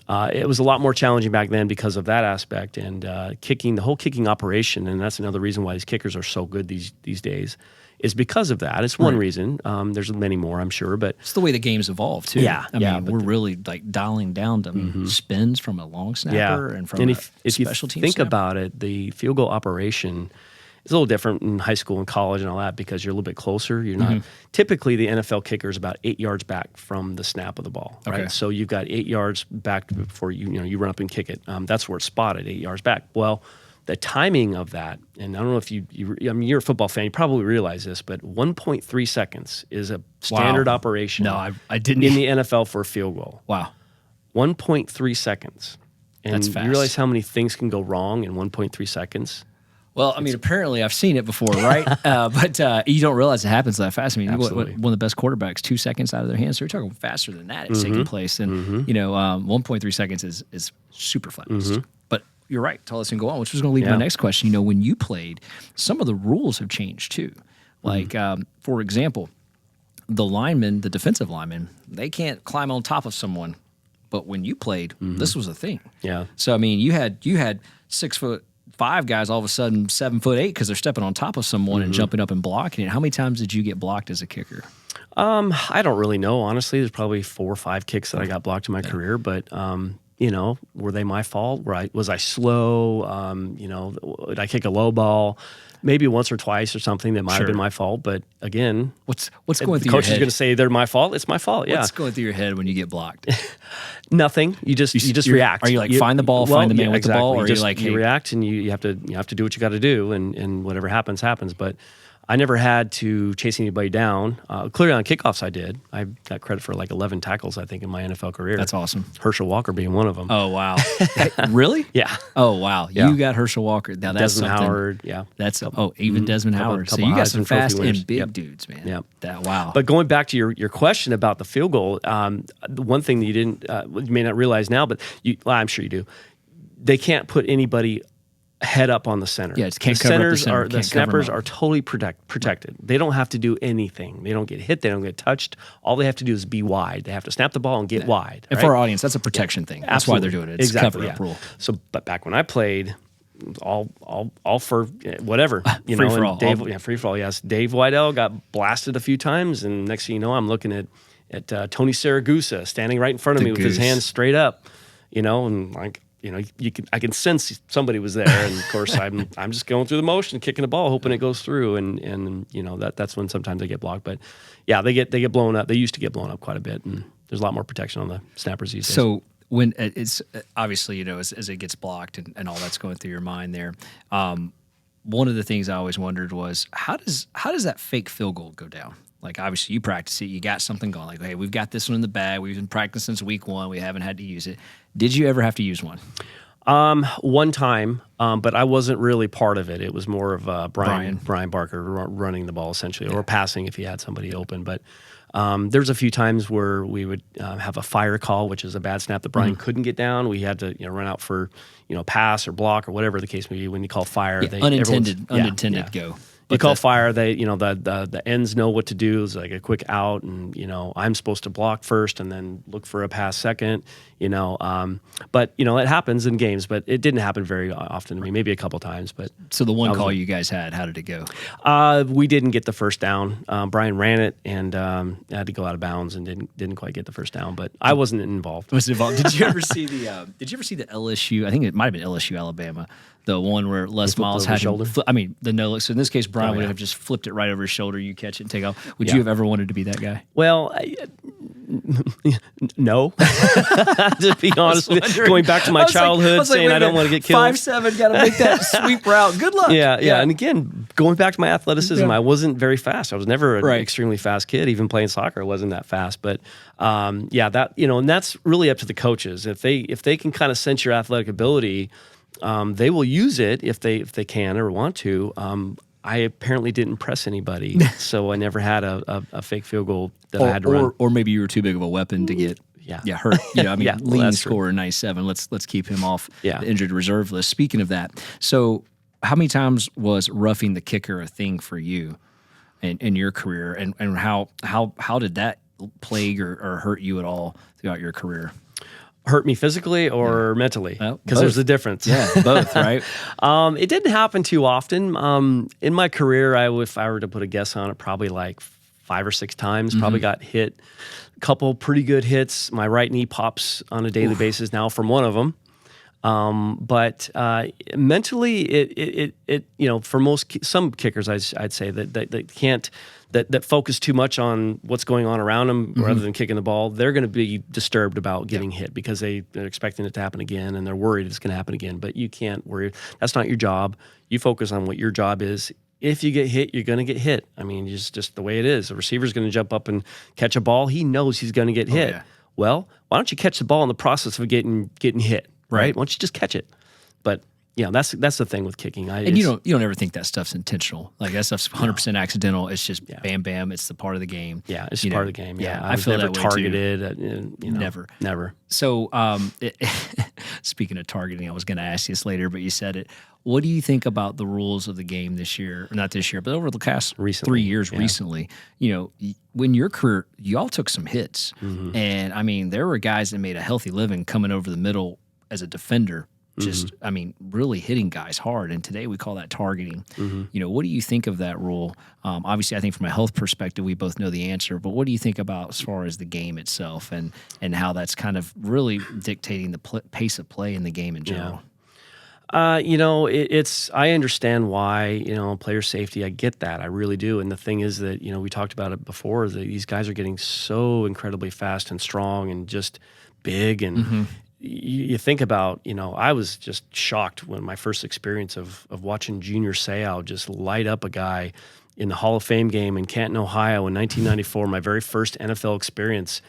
B: it was a lot more challenging back then because of that aspect, and the whole kicking operation, and that's another reason why these kickers are so good these days, is because of that. It's one reason. There's many more, I'm sure, but
A: it's the way the game's evolved too.
B: Yeah,
A: I mean, we're really like dialing down to spins from a long snapper and from a special team.
B: Think about it, the field goal operation is a little different in high school and college and all that because you're a little bit closer. You're not typically the NFL kicker is about 8 yards back from the snap of the ball, right?
A: Okay.
B: So you've got 8 yards back before you run up and kick it. That's where it's spotted, 8 yards back. Well, the timing of that, and I don't know if you're a football fan, you probably realize this, but 1.3 seconds is a standard operation.
A: No, I didn't.
B: In the NFL for a field goal.
A: Wow.
B: 1.3 seconds. And
A: That's fast.
B: You realize how many things can go wrong in 1.3 seconds?
A: Well, I mean, apparently I've seen it before, right? But you don't realize it happens that fast. I mean, one of the best quarterbacks, 2 seconds out of their hands. So you're talking faster than that. It's taking place. And, 1.3 seconds is super fast. But you're right. Tell us and go on, which was going to lead to my next question. When you played, some of the rules have changed too. Like, for example, the defensive linemen, they can't climb on top of someone. But when you played, this was a thing.
B: Yeah.
A: So, I mean, you had 6'5" guys all of a sudden 7'8" because they're stepping on top of someone and jumping up and blocking it. How many times did you get blocked as a kicker?
B: I don't really know, honestly. There's probably 4 or 5 kicks that I got blocked in my career, but were they my fault? Was I slow? Did I kick a low ball? Maybe once or twice or something that might have been my fault. But again,
A: what's going through your head?
B: The coach is going to say they're my fault. It's my fault. Yeah.
A: What's going through your head when you get blocked?
B: Nothing. You just react.
A: Are you like find the ball, find the man with the ball, or are you like
B: you react and you have to do what you got to do, and whatever happens. But I never had to chase anybody down. Clearly on kickoffs I did. I got credit for like 11 tackles, I think, in my NFL career.
A: That's awesome.
B: Herschel Walker being one of them.
A: Oh, wow. Really?
B: Yeah.
A: Oh, wow.
B: Yeah.
A: You got Herschel Walker. Now that's
B: Desmond
A: something.
B: Howard, yeah.
A: That's even Desmond Howard. So you got some fast and big dudes, man.
B: Yeah.
A: Wow.
B: But going back to your question about the field goal, the one thing that you may not realize now, but I'm sure you do, they can't put anybody head up on the center.
A: Yeah, it can't cover up the center.
B: The snappers are totally protected. They don't have to do anything. They don't get hit. They don't get touched. All they have to do is be wide. They have to snap the ball and get wide.
A: And for our audience, that's a protection thing. That's why they're doing it. It's
B: exactly,
A: cover-up rule.
B: So, but back when I played, all for whatever.
A: Free for all.
B: Free for all, yes. Dave Weidel got blasted a few times, and next thing you know, I'm looking at Tony Saragusa standing right in front of me with his hands straight up. and like, I can sense somebody was there, and of course I'm just going through the motion, kicking the ball, hoping it goes through, and that's when sometimes they get blocked. But yeah, they get blown up. They used to get blown up quite a bit, and there's a lot more protection on the snappers these days.
A: So when it's obviously, as it gets blocked and all that's going through your mind there, one of the things I always wondered was how does that fake field goal go down? Like, obviously you practice it, you got something going, like, hey, we've got this one in the bag, we've been practicing since week 1, we haven't had to use it. Did you ever have to use one?
B: One time, but I wasn't really part of it. It was more of Brian Barker running the ball essentially, or passing if he had somebody open. But there's a few times where we would have a fire call, which is a bad snap that Brian couldn't get down. We had to run out for pass or block or whatever the case may be. When you call fire,
A: unintended go.
B: You call fire, they the ends know what to do. It's like a quick out, and I'm supposed to block first and then look for a pass second. But it happens in games, but it didn't happen very often to me. Maybe a couple times, but
A: so the one call you guys had, how did it go?
B: We didn't get the first down. Brian ran it and had to go out of bounds and didn't quite get the first down. But I wasn't involved.
A: Did you ever see the LSU? I think it might have been LSU Alabama. The one where Les Miles had the no look. So in this case, Brian would have just flipped it right over his shoulder. You catch it and take off. Would you have ever wanted to be that guy?
B: Well, no. To be honest, going back to my childhood, saying I don't want to get killed.
A: 5'7", got to make that sweep route. Good luck.
B: Yeah. And again, going back to my athleticism, I wasn't very fast. I was never an extremely fast kid. Even playing soccer, I wasn't that fast. But and that's really up to the coaches. If they can kind of sense your athletic ability. They will use it if they can or want to. I apparently didn't press anybody, so I never had a fake field goal that I had to run.
A: Or maybe you were too big of a weapon to get hurt. Lean scorer 97. Let's keep him off the injured reserve list. Speaking of that, so how many times was roughing the kicker a thing for you in your career, and how did that plague or hurt you at all throughout your career?
B: Hurt me physically or mentally? Because there's a difference.
A: Yeah, both, right?
B: It didn't happen too often. In my career, if I were to put a guess on it, probably like 5 or 6 times. Probably got hit. A couple pretty good hits. My right knee pops on a daily basis now from one of them. But mentally, it for some kickers, I'd say that can't. That focus too much on what's going on around them rather than kicking the ball, they're going to be disturbed about getting hit because they're expecting it to happen again and they're worried it's going to happen again. But you can't worry. That's not your job. You focus on what your job is. If you get hit, you're going to get hit. I mean, it's just the way it is. The receiver's going to jump up and catch a ball. He knows he's going to get hit. Yeah. Well, why don't you catch the ball in the process of getting hit, right? Why don't you just catch it? But that's the thing with kicking.
A: You don't ever think that stuff's intentional. Like that stuff's 100% accidental. It's just bam, bam. It's the part of the game.
B: Yeah, it's part of the game. Yeah,
A: I feel
B: never
A: that way
B: targeted.
A: Too.
B: Never.
A: So, speaking of targeting, I was going to ask you this later, but you said it. What do you think about the rules of the game this year? Or not this year, but over the past 3 years recently? When your career, you all took some hits, and I mean, there were guys that made a healthy living coming over the middle as a defender. Really hitting guys hard. And today we call that targeting. What do you think of that rule? Obviously, I think from a health perspective, we both know the answer. But what do you think about as far as the game itself and how that's kind of really dictating the pace of play in the game in general?
B: I understand why, player safety, I get that. I really do. And the thing is that, we talked about it before, that these guys are getting so incredibly fast and strong and just big and you think about, I was just shocked when my first experience of watching Junior Seau just light up a guy in the Hall of Fame game in Canton, Ohio in 1994, my very first NFL experience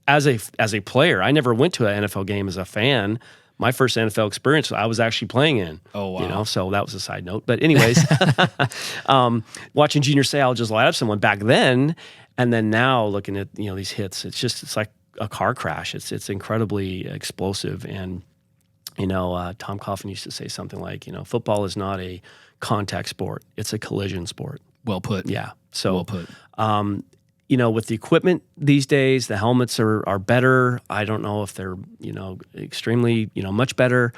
B: as a player. I never went to an NFL game as a fan. My first NFL experience I was actually playing in. Oh, wow. So that was a side note. But anyways, watching Junior Seau just light up someone back then, and then now looking at, these hits, it's like a car crash. It's incredibly explosive. And, Tom Coughlin used to say something like, football is not a contact sport. It's a collision sport.
A: Well put.
B: Yeah. So,
A: well put.
B: With the equipment these days, the helmets are better. I don't know if they're, extremely, much better.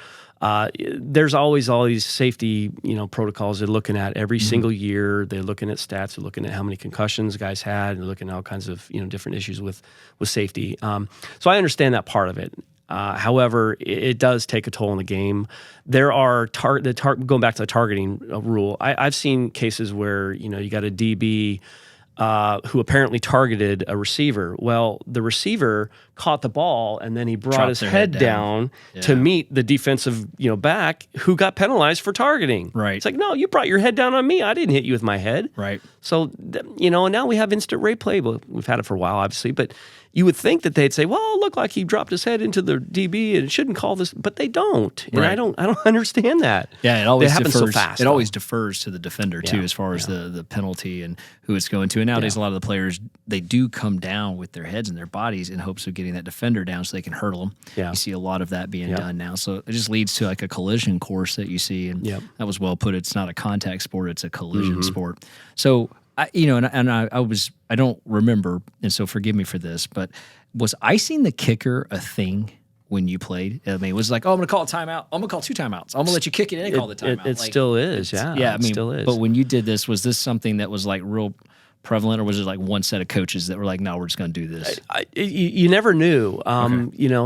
B: There's always all these safety, protocols they're looking at every single year. They're looking at stats. They're looking at how many concussions guys had. They're looking at all kinds of, different issues with safety. So I understand that part of it. However, it does take a toll on the game. There are going back to the targeting rule. I've seen cases where you got a DB who apparently targeted a receiver. Well, the receiver caught the ball and then he brought his head down to meet the defensive back who got penalized for targeting.
A: Right.
B: It's like, no, you brought your head down on me. I didn't hit you with my head.
A: Right.
B: So, and now we have instant replay. Well, we've had it for a while, obviously, but you would think that they'd say, well, it looked like he dropped his head into the DB and shouldn't call this, but they don't. And I don't understand that.
A: Yeah, it always
B: happens
A: defers,
B: so fast.
A: It always defers to the defender too, as far as the penalty and who it's going to. And nowadays, a lot of the players, they do come down with their heads and their bodies in hopes of getting that defender down so they can hurdle him.
B: Yeah.
A: You see a lot of that being done now. So it just leads to like a collision course that you see. And that was well put. It's not a contact sport, it's a collision sport. So, I don't remember, and so forgive me for this, but was icing the kicker a thing when you played? I mean, it was like, oh, I'm going to call a timeout. I'm going to call 2 timeouts. I'm going to let you kick it and call the timeout.
B: It still is, yeah.
A: Yeah, I mean,
B: still is.
A: But when you did this, was this something that was like real prevalent, or was it like one set of coaches that were like, no, we're just going to do this?
B: You never knew.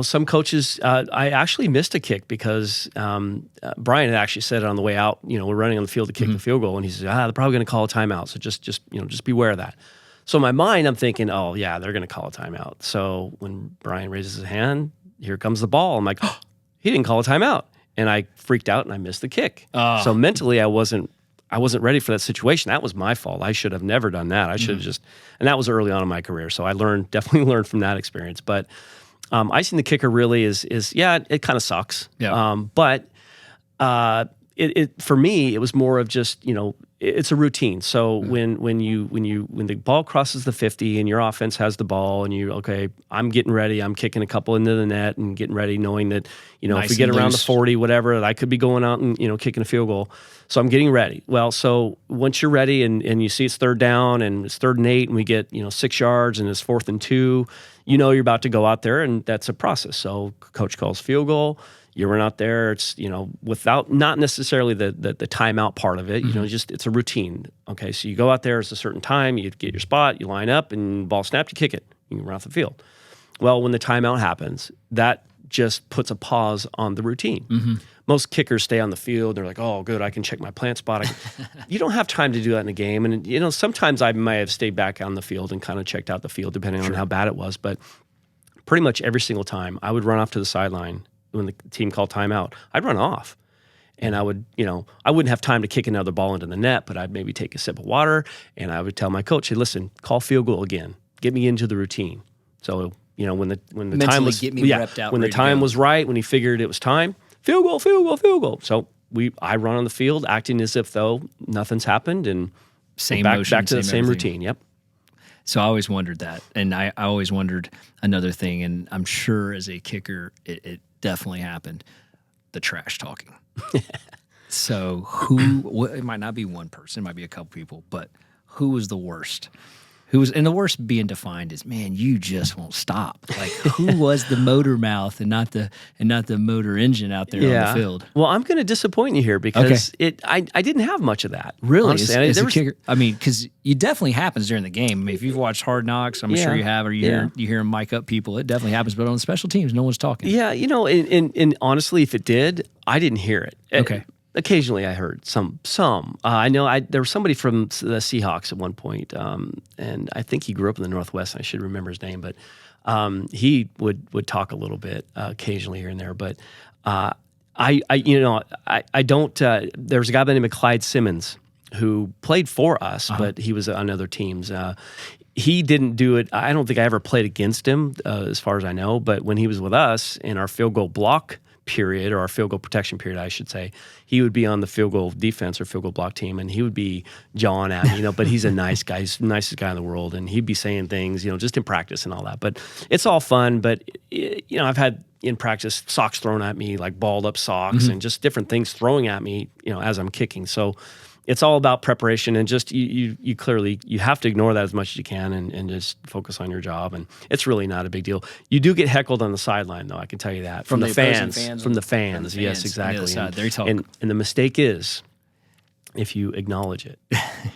B: Some coaches, I actually missed a kick because Brian had actually said it on the way out, we're running on the field to kick the field goal, and he says, they're probably going to call a timeout, so just beware of that. So in my mind, I'm thinking, oh, yeah, they're going to call a timeout. So when Brian raises his hand, here comes the ball. I'm like, oh, he didn't call a timeout. And I freaked out and I missed the kick. So mentally, I wasn't ready for that situation. That was my fault. I should have never done that. I should have and that was early on in my career. So I definitely learned from that experience. But icing the kicker really is it kind of sucks.
A: Yeah.
B: But for me, it was more of just, it's a routine. So when the ball crosses the 50 and your offense has the ball and I'm getting ready, I'm kicking a couple into the net and getting ready, knowing that, if we get around the 40, whatever, that I could be going out and, kicking a field goal. So I'm getting ready. Well, so once you're ready and you see it's 3rd down and it's 3rd and 8 and we get, 6 yards and it's 4th and 2, you're about to go out there, and that's a process. So coach calls field goal. You run out there, it's, without, not necessarily the timeout part of it, it's a routine. Okay, so you go out there, it's a certain time, you get your spot, you line up, and ball snapped, you kick it, you can run off the field. Well, when the timeout happens, that just puts a pause on the routine. Most kickers stay on the field, they're like, oh, good, I can check my plant spot. You don't have time to do that in a game, and sometimes I might have stayed back on the field and kind of checked out the field, depending on how bad it was, but pretty much every single time, I would run off to the sideline. When the team called timeout, I'd run off. And I would, I wouldn't have time to kick another ball into the net, but I'd maybe take a sip of water, and I would tell my coach, hey, listen, call field goal again. Get me into the routine. So, when the
A: mentally
B: time was
A: repped out,
B: when the time was right, when he figured it was time, field goal, field goal, field goal. So I run on the field, acting as if though nothing's happened, and back to the same routine. Yep.
A: So I always wondered that, and I always wondered another thing, and I'm sure as a kicker, it definitely happened, the trash talking. So it might not be one person, it might be a couple people, but who was the worst? And the worst being defined is, man, you just won't stop. Like, who was the motor mouth and not the motor engine out there on the field?
B: Well, I'm going to disappoint you here because I didn't have much of that.
A: Really? As a kicker, because it definitely happens during the game. I mean, if you've watched Hard Knocks, I'm sure you have, or you hear them mic up people, it definitely happens. But on special teams, no one's talking.
B: Yeah, and honestly, if it did, I didn't hear it.
A: Okay.
B: Occasionally, I heard some. I know there was somebody from the Seahawks at one point, and I think he grew up in the Northwest. And I should remember his name, but he would talk a little bit occasionally here and there. But I don't. There was a guy by the name of Clyde Simmons who played for us, but he was on other teams. He didn't do it. I don't think I ever played against him, as far as I know. But when he was with us in our field goal block period, or our field goal protection period, I should say, he would be on the field goal defense or field goal block team, and he would be jawing at me, but he's a nice guy. He's the nicest guy in the world, and he'd be saying things, just in practice and all that. But it's all fun, but, I've had in practice socks thrown at me, like balled up socks, and just different things throwing at me, as I'm kicking. So it's all about preparation, and just you clearly you have to ignore that as much as you can and just focus on your job. And it's really not a big deal. You do get heckled on the sideline, though. I can tell you that from the fans. From the fans, yes, exactly. And the mistake is, if you acknowledge it,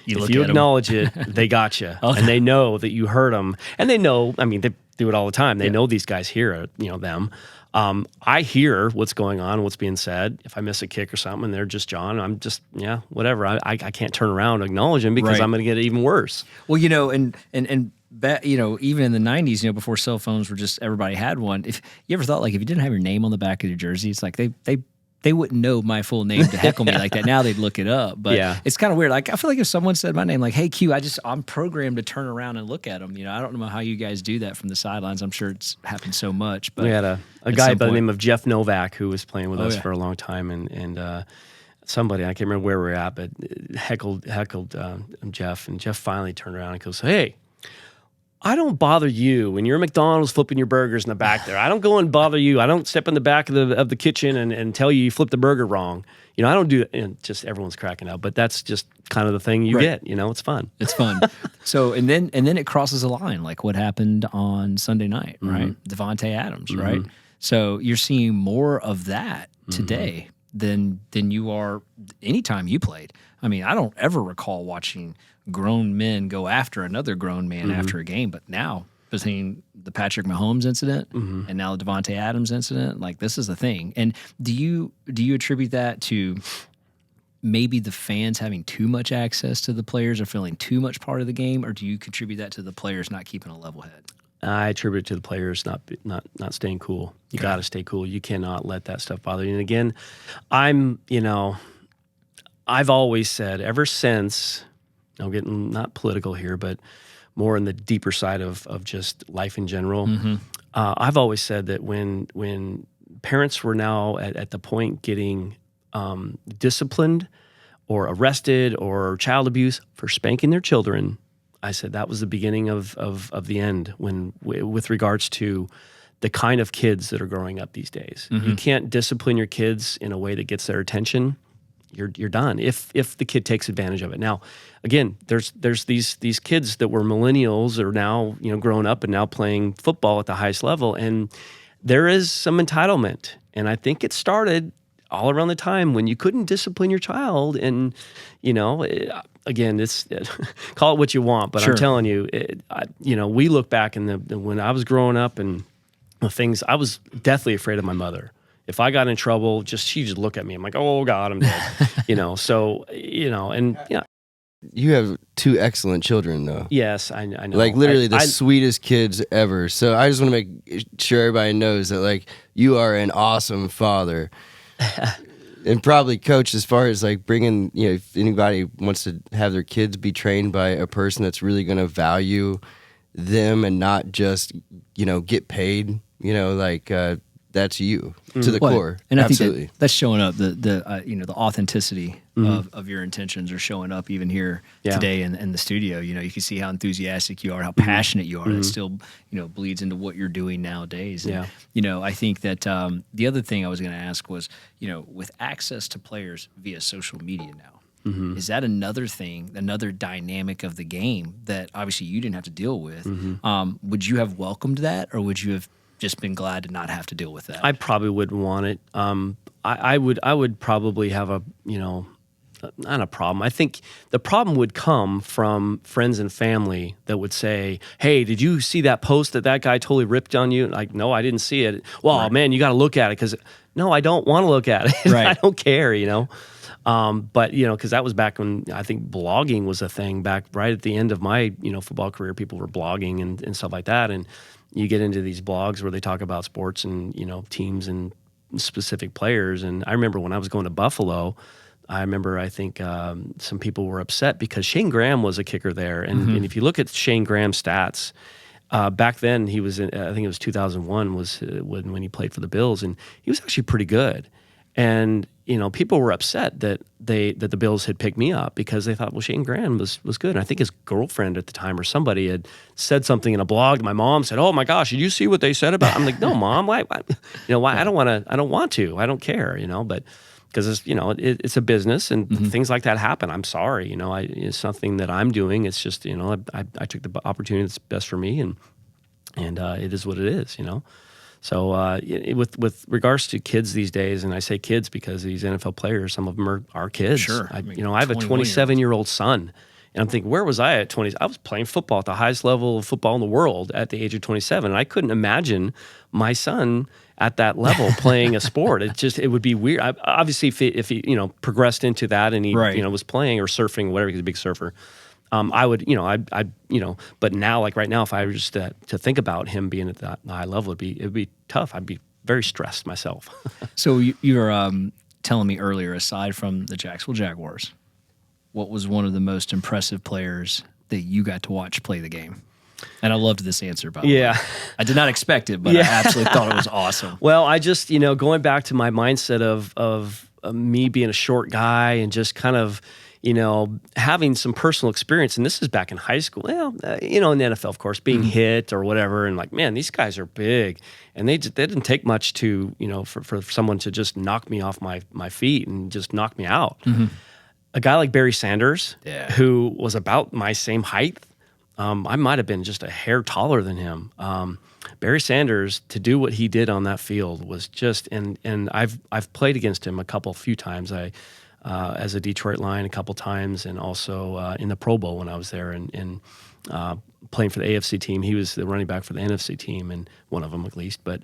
B: if you acknowledge it, they got you, and they know that you hurt them, and they know. I mean, do it all the time. They know these guys hear, them. I hear what's going on, what's being said. If I miss a kick or something and they're just John, I'm just, whatever. I can't turn around and acknowledge him because I'm going to get it even worse.
A: Well, and even in the 90s, before cell phones were just, everybody had one. If you ever thought, like, if you didn't have your name on the back of your jersey, it's like they wouldn't know my full name to heckle me like that. Now they'd look it up. But it's kind of weird. Like, I feel like if someone said my name, like, hey, Q, I'm programmed to turn around and look at them. I don't know how you guys do that from the sidelines. I'm sure it's happened so much. But
B: we had a guy by the name of Jeff Novak who was playing with us for a long time. And somebody, I can't remember where we were at, but heckled Jeff. And Jeff finally turned around and goes, hey, I don't bother you when you're at McDonald's flipping your burgers in the back there. I don't go and bother you. I don't step in the back of the kitchen and tell you flipped the burger wrong. I don't do that. And just everyone's cracking up, but that's just kind of the thing you get. It's fun.
A: It's fun. So and then it crosses a line, like what happened on Sunday night, right? Devontae Adams, right? So you're seeing more of that today than you are anytime you played. I mean, I don't ever recall watching grown men go after another grown man after a game, but now between the Patrick Mahomes incident and now the Devontae Adams incident, like, this is the thing. And do you attribute that to maybe the fans having too much access to the players or feeling too much part of the game, or do you contribute that to the players not keeping a level head?
B: I attribute it to the players not staying cool. You got to stay cool. You cannot let that stuff bother you. And again, I've always said ever since, I'm getting not political here, but more in the deeper side of just life in general. I've always said that when parents were now at the point getting disciplined or arrested or child abuse for spanking their children, I said that was the beginning of the end with regards to the kind of kids that are growing up these days. You can't discipline your kids in a way that gets their attention. You're done if the kid takes advantage of it. Now, again, there's these kids that were millennials are now grown up and now playing football at the highest level, and there is some entitlement. And I think it started all around the time when you couldn't discipline your child. And again, it's call it what you want, but I'm telling you, we look back in when I was growing up and the things, I was deathly afraid of my mother. If I got in trouble, she'd just look at me. I'm like, oh God, I'm dead. So, and yeah.
C: You have two excellent children, though.
B: Yes, I know.
C: Like, literally the sweetest kids ever. So I just want to make sure everybody knows that, like, you are an awesome father. And probably coach as far as, like, bringing, if anybody wants to have their kids be trained by a person that's really going to value them and not just, get paid, that's you to the core.
A: And I
C: Absolutely.
A: think that's showing up. The authenticity of your intentions are showing up even here today in the studio. You can see how enthusiastic you are, how passionate you are. That still bleeds into what you're doing nowadays. And, I think that the other thing I was going to ask was, with access to players via social media now, is that another thing, another dynamic of the game that obviously you didn't have to deal with? Would you have welcomed that, or would you have just been glad to not have to deal with that?
B: I probably wouldn't want it. I would probably have not a problem. I think the problem would come from friends and family that would say, hey, did you see that post that guy totally ripped on you? Like, no, I didn't see it. Well, man, you got to look at it because, no, I don't want to look at it. Right. I don't care, But, because that was back when I think blogging was a thing back right at the end of my, football career. People were blogging and stuff like that. And you get into these blogs where they talk about sports and, teams and specific players. And I remember when I was going to Buffalo, I think some people were upset because Shane Graham was a kicker there. And if you look at Shane Graham's stats, back then he was in, I think it was 2001 was when he played for the Bills, and he was actually pretty good. And people were upset that the Bills had picked me up because they thought, well, Shane Graham was good. And I think his girlfriend at the time or somebody had said something in a blog. My mom said, "Oh my gosh, did you see what they said about?" I'm like, "No, Mom, why? Why? I don't want to. I don't care. But because it's a business and things like that happen. I'm sorry. It's something that I'm doing. It's just I took the opportunity that's best for me, and it is what it is. So with regards to kids these days, and I say kids because these NFL players, some of them are kids.
A: Sure.
B: I have a 27-year-old son, And I'm thinking, where was I at 20? I was playing football at the highest level of football in the world at the age of 27. And I couldn't imagine my son at that level playing a sport. It would be weird. Obviously, if he progressed into that and he was playing or surfing, whatever, he's a big surfer. I would, but now, like right now, if I were just to think about him being at that high level, it'd be tough. I'd be very stressed myself.
A: So you were telling me earlier, aside from the Jacksonville Jaguars, what was one of the most impressive players that you got to watch play the game? And I loved this answer, by the way. I did not expect it, but I absolutely thought it was awesome.
B: Well, I just, going back to my mindset of me being a short guy and just kind of, having some personal experience, and this is back in high school, in the NFL, of course, being hit or whatever, and like, man, these guys are big, and they didn't take much to, for someone to just knock me off my feet and just knock me out. A guy like Barry Sanders, who was about my same height, I might have been just a hair taller than him. Barry Sanders, to do what he did on that field was just, and I've played against him a few times. As a Detroit Lion a couple times, and also in the Pro Bowl when I was there and playing for the AFC team. He was the running back for the NFC team, and one of them at least. But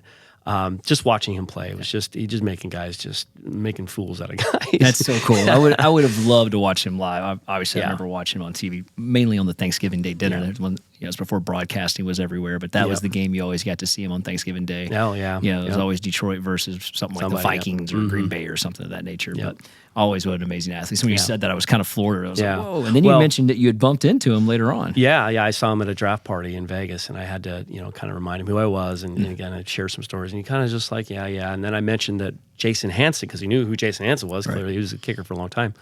B: just watching him play, it was just making fools out of guys.
A: That's so cool. I would have loved to watch him live. Obviously, I remember watching him on TV, mainly on the Thanksgiving Day dinner. When it was before broadcasting was everywhere, but that was the game you always got to see him on Thanksgiving Day.
B: Oh yeah,
A: it was always Detroit versus something like the Vikings or Green Bay or something of that nature. But always what an amazing athlete. So when you said that, I was kind of floored. I was like, whoa. And then you mentioned that you had bumped into him later on.
B: Yeah. I saw him at a draft party in Vegas, and I had to, kind of remind him who I was, and again, I'd share some stories. And he kind of just like, And then I mentioned that Jason Hanson, because he knew who Jason Hanson was. Clearly, he was a kicker for a long time.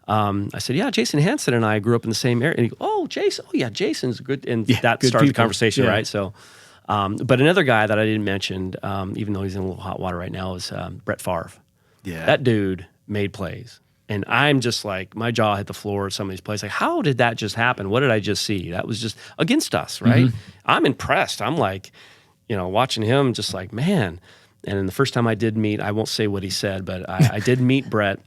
B: I said, Jason Hanson and I grew up in the same area. And he goes, oh, Jason. Oh, yeah, Jason's good. And that started the conversation, right? So, but another guy that I didn't mention, even though he's in a little hot water right now, is Brett Favre. Yeah. That dude made plays. And I'm just like, my jaw hit the floor at some of these plays. Like, how did that just happen? What did I just see? That was just against us, right? I'm impressed. I'm like, watching him just like, man. And then the first time I did meet, I won't say what he said, but I did meet Brett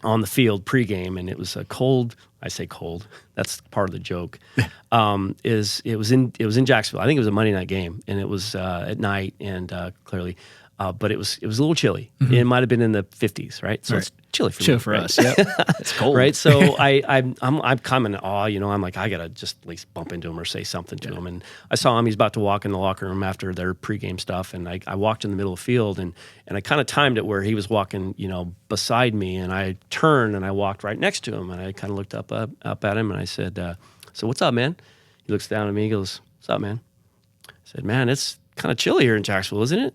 B: on the field pregame, and it was a cold. I say cold. That's part of the joke. It was in Jacksonville. I think it was a Monday night game, and it was at night, and clearly, but it was a little chilly. It might have been in the 50s, right? So it's chilly for me.
A: Chill for us. Yep. It's cold,
B: right? So I'm kind of in awe. I'm like, I gotta just at least bump into him or say something to him. And I saw him. He's about to walk in the locker room after their pregame stuff, and I walked in the middle of the field, and I kind of timed it where he was walking, beside me, and I turned and I walked right next to him, and I kind of looked up at him, and I said, "So what's up, man?" He looks down at me. He goes, "What's up, man?" I said, "Man, it's kind of chilly here in Jacksonville, isn't it?"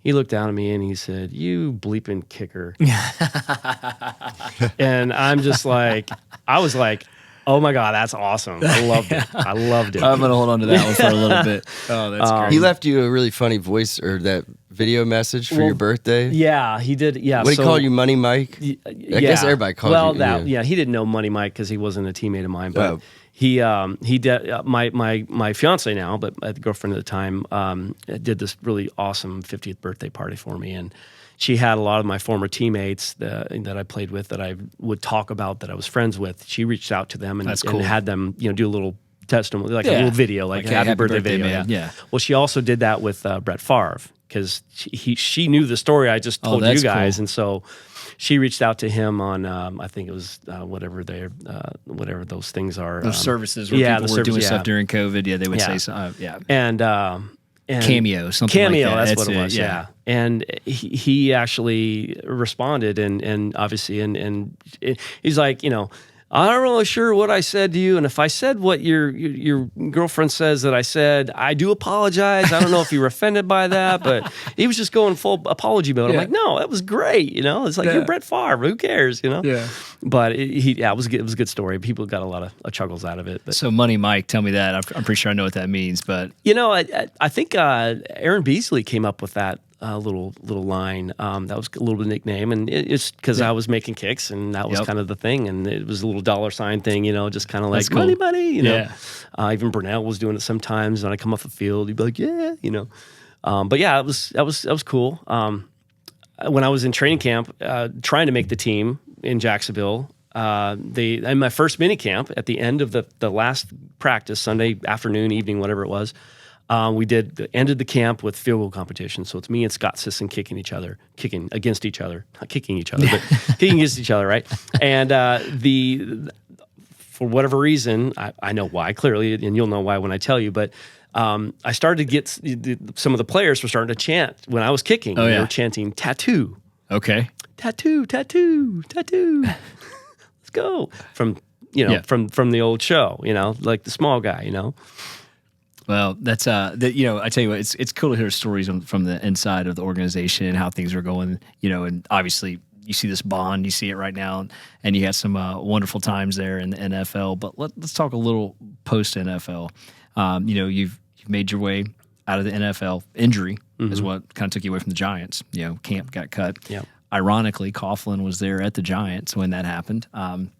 B: He looked down at me and he said, "You bleeping kicker." And I'm just like, I was like, oh my God, that's awesome. I loved it. I loved it.
A: I'm going to hold on to that one for a little bit. Oh, that's great.
C: He left you a really funny voice or that video message for your birthday.
B: Yeah, he did. Yeah.
C: What did he call you, Money Mike? I guess everybody calls you.
B: Yeah, he didn't know Money Mike because he wasn't a teammate of mine, but he did. My fiance now, but my girlfriend at the time, did this really awesome 50th birthday party for me, and she had a lot of my former teammates that I played with that I would talk about that I was friends with. She reached out to them and had them do a little testimony, like a little video, like a happy birthday video.
A: Man. Yeah.
B: Well, she also did that with Brett Favre because she knew the story I just told you guys, and so she reached out to him on I think it was whatever those things are.
A: Those services where people were doing stuff during COVID. Yeah, they would say so.
B: And
A: Cameo, something like that.
B: That's what it was. Yeah. And he actually responded and obviously and he's like, I'm not really sure what I said to you, and if I said what your girlfriend says that I said, I do apologize. I don't know if you were offended by that, but he was just going full apology mode. I'm like, no, that was great. It's like you're Brett Favre. Who cares? Yeah. But it was good. It was a good story. People got a lot of chuckles out of it. But.
A: So Money Mike, tell me that. I'm pretty sure I know what that means, but
B: I think Aaron Beasley came up with that. Little line that was a little bit of a nickname, and it's because I was making kicks, and that was kind of the thing, and it was a little $sign thing, just kind of like
A: cool.
B: money, even Brunell was doing it sometimes when I come off the field, he'd be like, but yeah, that was cool. When I was in training camp, trying to make the team in Jacksonville, in my first mini camp at the end of the last practice, Sunday afternoon, evening, whatever it was, we ended the camp with field goal competition. So it's me and Scott Sisson kicking against each other, not kicking each other, but kicking against each other, right? And for whatever reason, I know why clearly, and you'll know why when I tell you, but I started to get some of the players were starting to chant when I was kicking.
A: Oh,
B: They
A: yeah.
B: were chanting tattoo,
A: Okay.
B: tattoo, tattoo, tattoo. Let's go from the old show, like the small guy,
A: Well, that's I tell you what, it's cool to hear stories from the inside of the organization and how things are going, and obviously you see this bond, you see it right now, and you had some wonderful times there in the NFL. But let's talk a little post NFL. You've made your way out of the NFL. Injury is what kind of took you away from the Giants. Camp got cut.
B: Yep.
A: Ironically, Coughlin was there at the Giants when that happened. And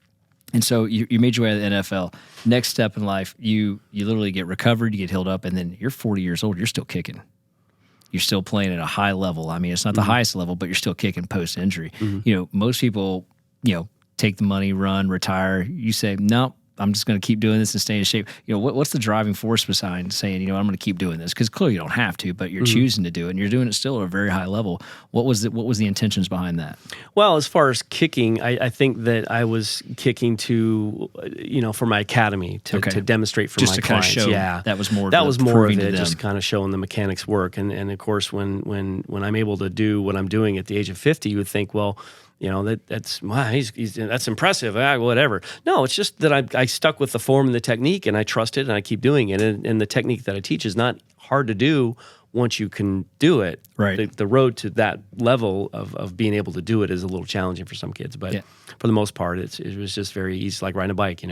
A: so you made your way to the NFL. Next step in life, you literally get recovered, you get healed up, and then you're 40 years old. You're still kicking. You're still playing at a high level. I mean, it's not the highest level, but you're still kicking post-injury. Most people, take the money, run, retire. You say, no, I'm just going to keep doing this and stay in shape. What's the driving force behind saying, I'm going to keep doing this? Because clearly you don't have to, but you're choosing to do it, and you're doing it still at a very high level. What was the intentions behind that?
B: Well, as far as kicking, I think that I was kicking to, for my academy to demonstrate for
A: just
B: my
A: to
B: clients.
A: Kind of show
B: yeah,
A: that was more.
B: Of it, just kind of showing the mechanics work. And of course, when I'm able to do what I'm doing at the age of 50, you would think, well, that's that's impressive. Whatever. No, it's just that I stuck with the form and the technique, and I trust it, and I keep doing it. And the technique that I teach is not hard to do once you can do it.
A: Right.
B: The road to that level of being able to do it is a little challenging for some kids, but for the most part, it was just very easy, like riding a bike.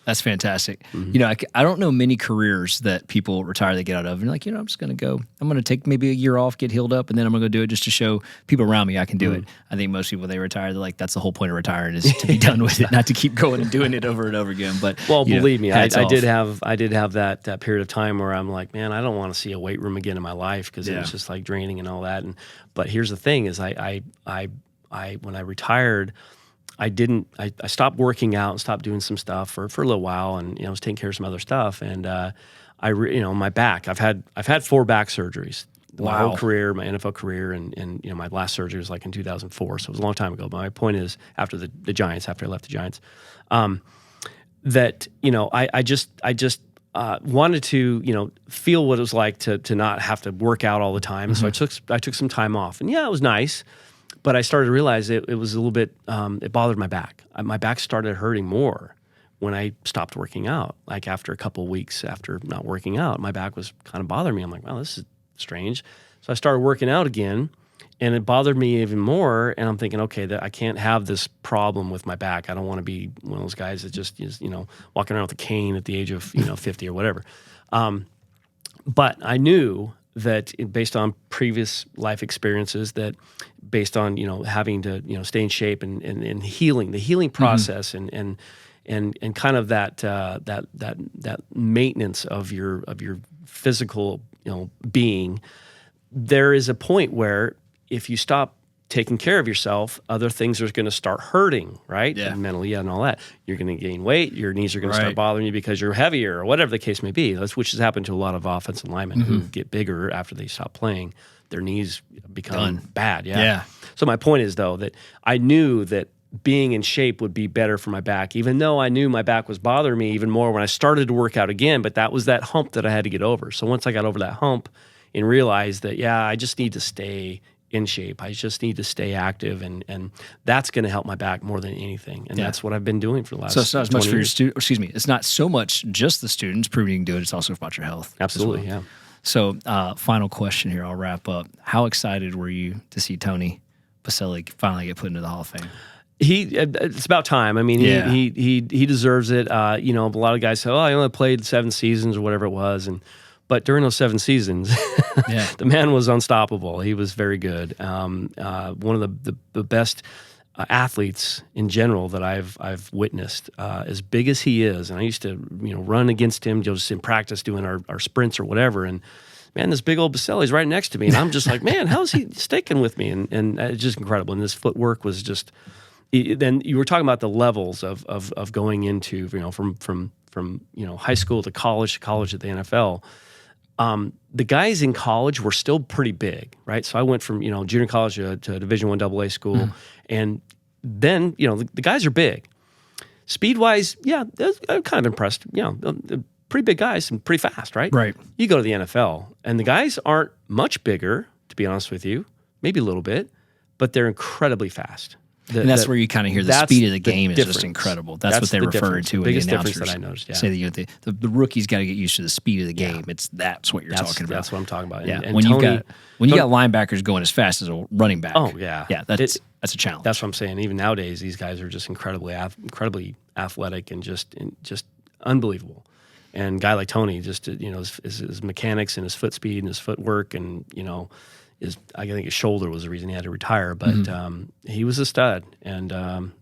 A: That's fantastic. I don't know many careers that people retire, they get out of, and like, I'm just going to go, I'm going to take maybe a year off, get healed up, and then I'm going to go do it just to show people around me I can do it. I think most people, they retire, they're like, that's the whole point of retiring, is to be done with it, not to keep going and doing it over and over again. But
B: believe me, I did have that period of time where I'm like, man, I don't want to see a weight room again in my life, because it was just like draining and all that. But here's the thing: is I when I retired, I stopped working out and stopped doing some stuff for a little while, and I was taking care of some other stuff. And my back, I've had 4 back surgeries. My whole career, my NFL career, and my last surgery was like in 2004, so it was a long time ago. But my point is, after the Giants, after I left the Giants, that I just wanted to feel what it was like to not have to work out all the time. So I took some time off, and it was nice. But I started to realize it was a little bit, it bothered my back. My back started hurting more when I stopped working out. Like after a couple of weeks after not working out, my back was kind of bothering me. I'm like, wow, this is strange. So I started working out again, and it bothered me even more. And I'm thinking, okay, I can't have this problem with my back. I don't want to be one of those guys that just is, walking around with a cane at the age of 50 or whatever. But I knew that based on previous life experiences, that based on having to stay in shape and healing, the healing process, and kind of that maintenance of your physical being, there is a point where if you stop taking care of yourself, other things are going to start hurting, right?
A: Yeah.
B: And mentally and all that. You're going to gain weight. Your knees are going to start bothering you because you're heavier, or whatever the case may be. Which has happened to a lot of offensive linemen who get bigger after they stop playing. Their knees become bad. Yeah. So my point is, though, that I knew that being in shape would be better for my back, even though I knew my back was bothering me even more when I started to work out again. But that was that hump that I had to get over. So once I got over that hump and realized that, I just need to stay in shape. I just need to stay active, and that's going to help my back more than anything. And that's what I've been doing for the last.
A: So it's not as much for your
B: years.
A: students. Excuse me. It's not so much just the students proving you can do it. It's also about your health.
B: Absolutely, yeah.
A: So, final question here. I'll wrap up. How excited were you to see Tony Baselli finally get put into the Hall of Fame?
B: It's about time. I mean, he deserves it. A lot of guys say, "Oh, I only played 7 seasons or whatever it was," but during those 7 seasons, the man was unstoppable. He was very good. One of the best athletes in general that I've witnessed. As big as he is, and I used to run against him just in practice doing our sprints or whatever. And man, this big old Baselli's right next to me, and I'm just like, man, how is he sticking with me? And it's just incredible. And his footwork was just then you were talking about the levels of going into, from high school to college at the NFL. The guys in college were still pretty big, right? So I went from, junior college to Division I AA school. And then, the guys are big. Speed-wise, yeah, I'm kind of impressed. Pretty big guys and pretty fast, right?
A: Right.
B: You go to the NFL, and the guys aren't much bigger, to be honest with you, maybe a little bit, but they're incredibly fast.
A: And that's where you kind of hear the speed of the game is just incredible. That's what they refer to when the announcers
B: that I noticed,
A: say that the rookies got to get used to the speed of the game. That's what you're talking about.
B: That's what I'm talking about.
A: Yeah.
B: And
A: when you got linebackers going as fast as a running back.
B: Oh yeah,
A: yeah. That's a challenge.
B: That's what I'm saying. Even nowadays, these guys are just incredibly athletic and just unbelievable. And a guy like Tony, just his mechanics and his foot speed and his footwork and I think his shoulder was the reason he had to retire, but he was a stud, and I'm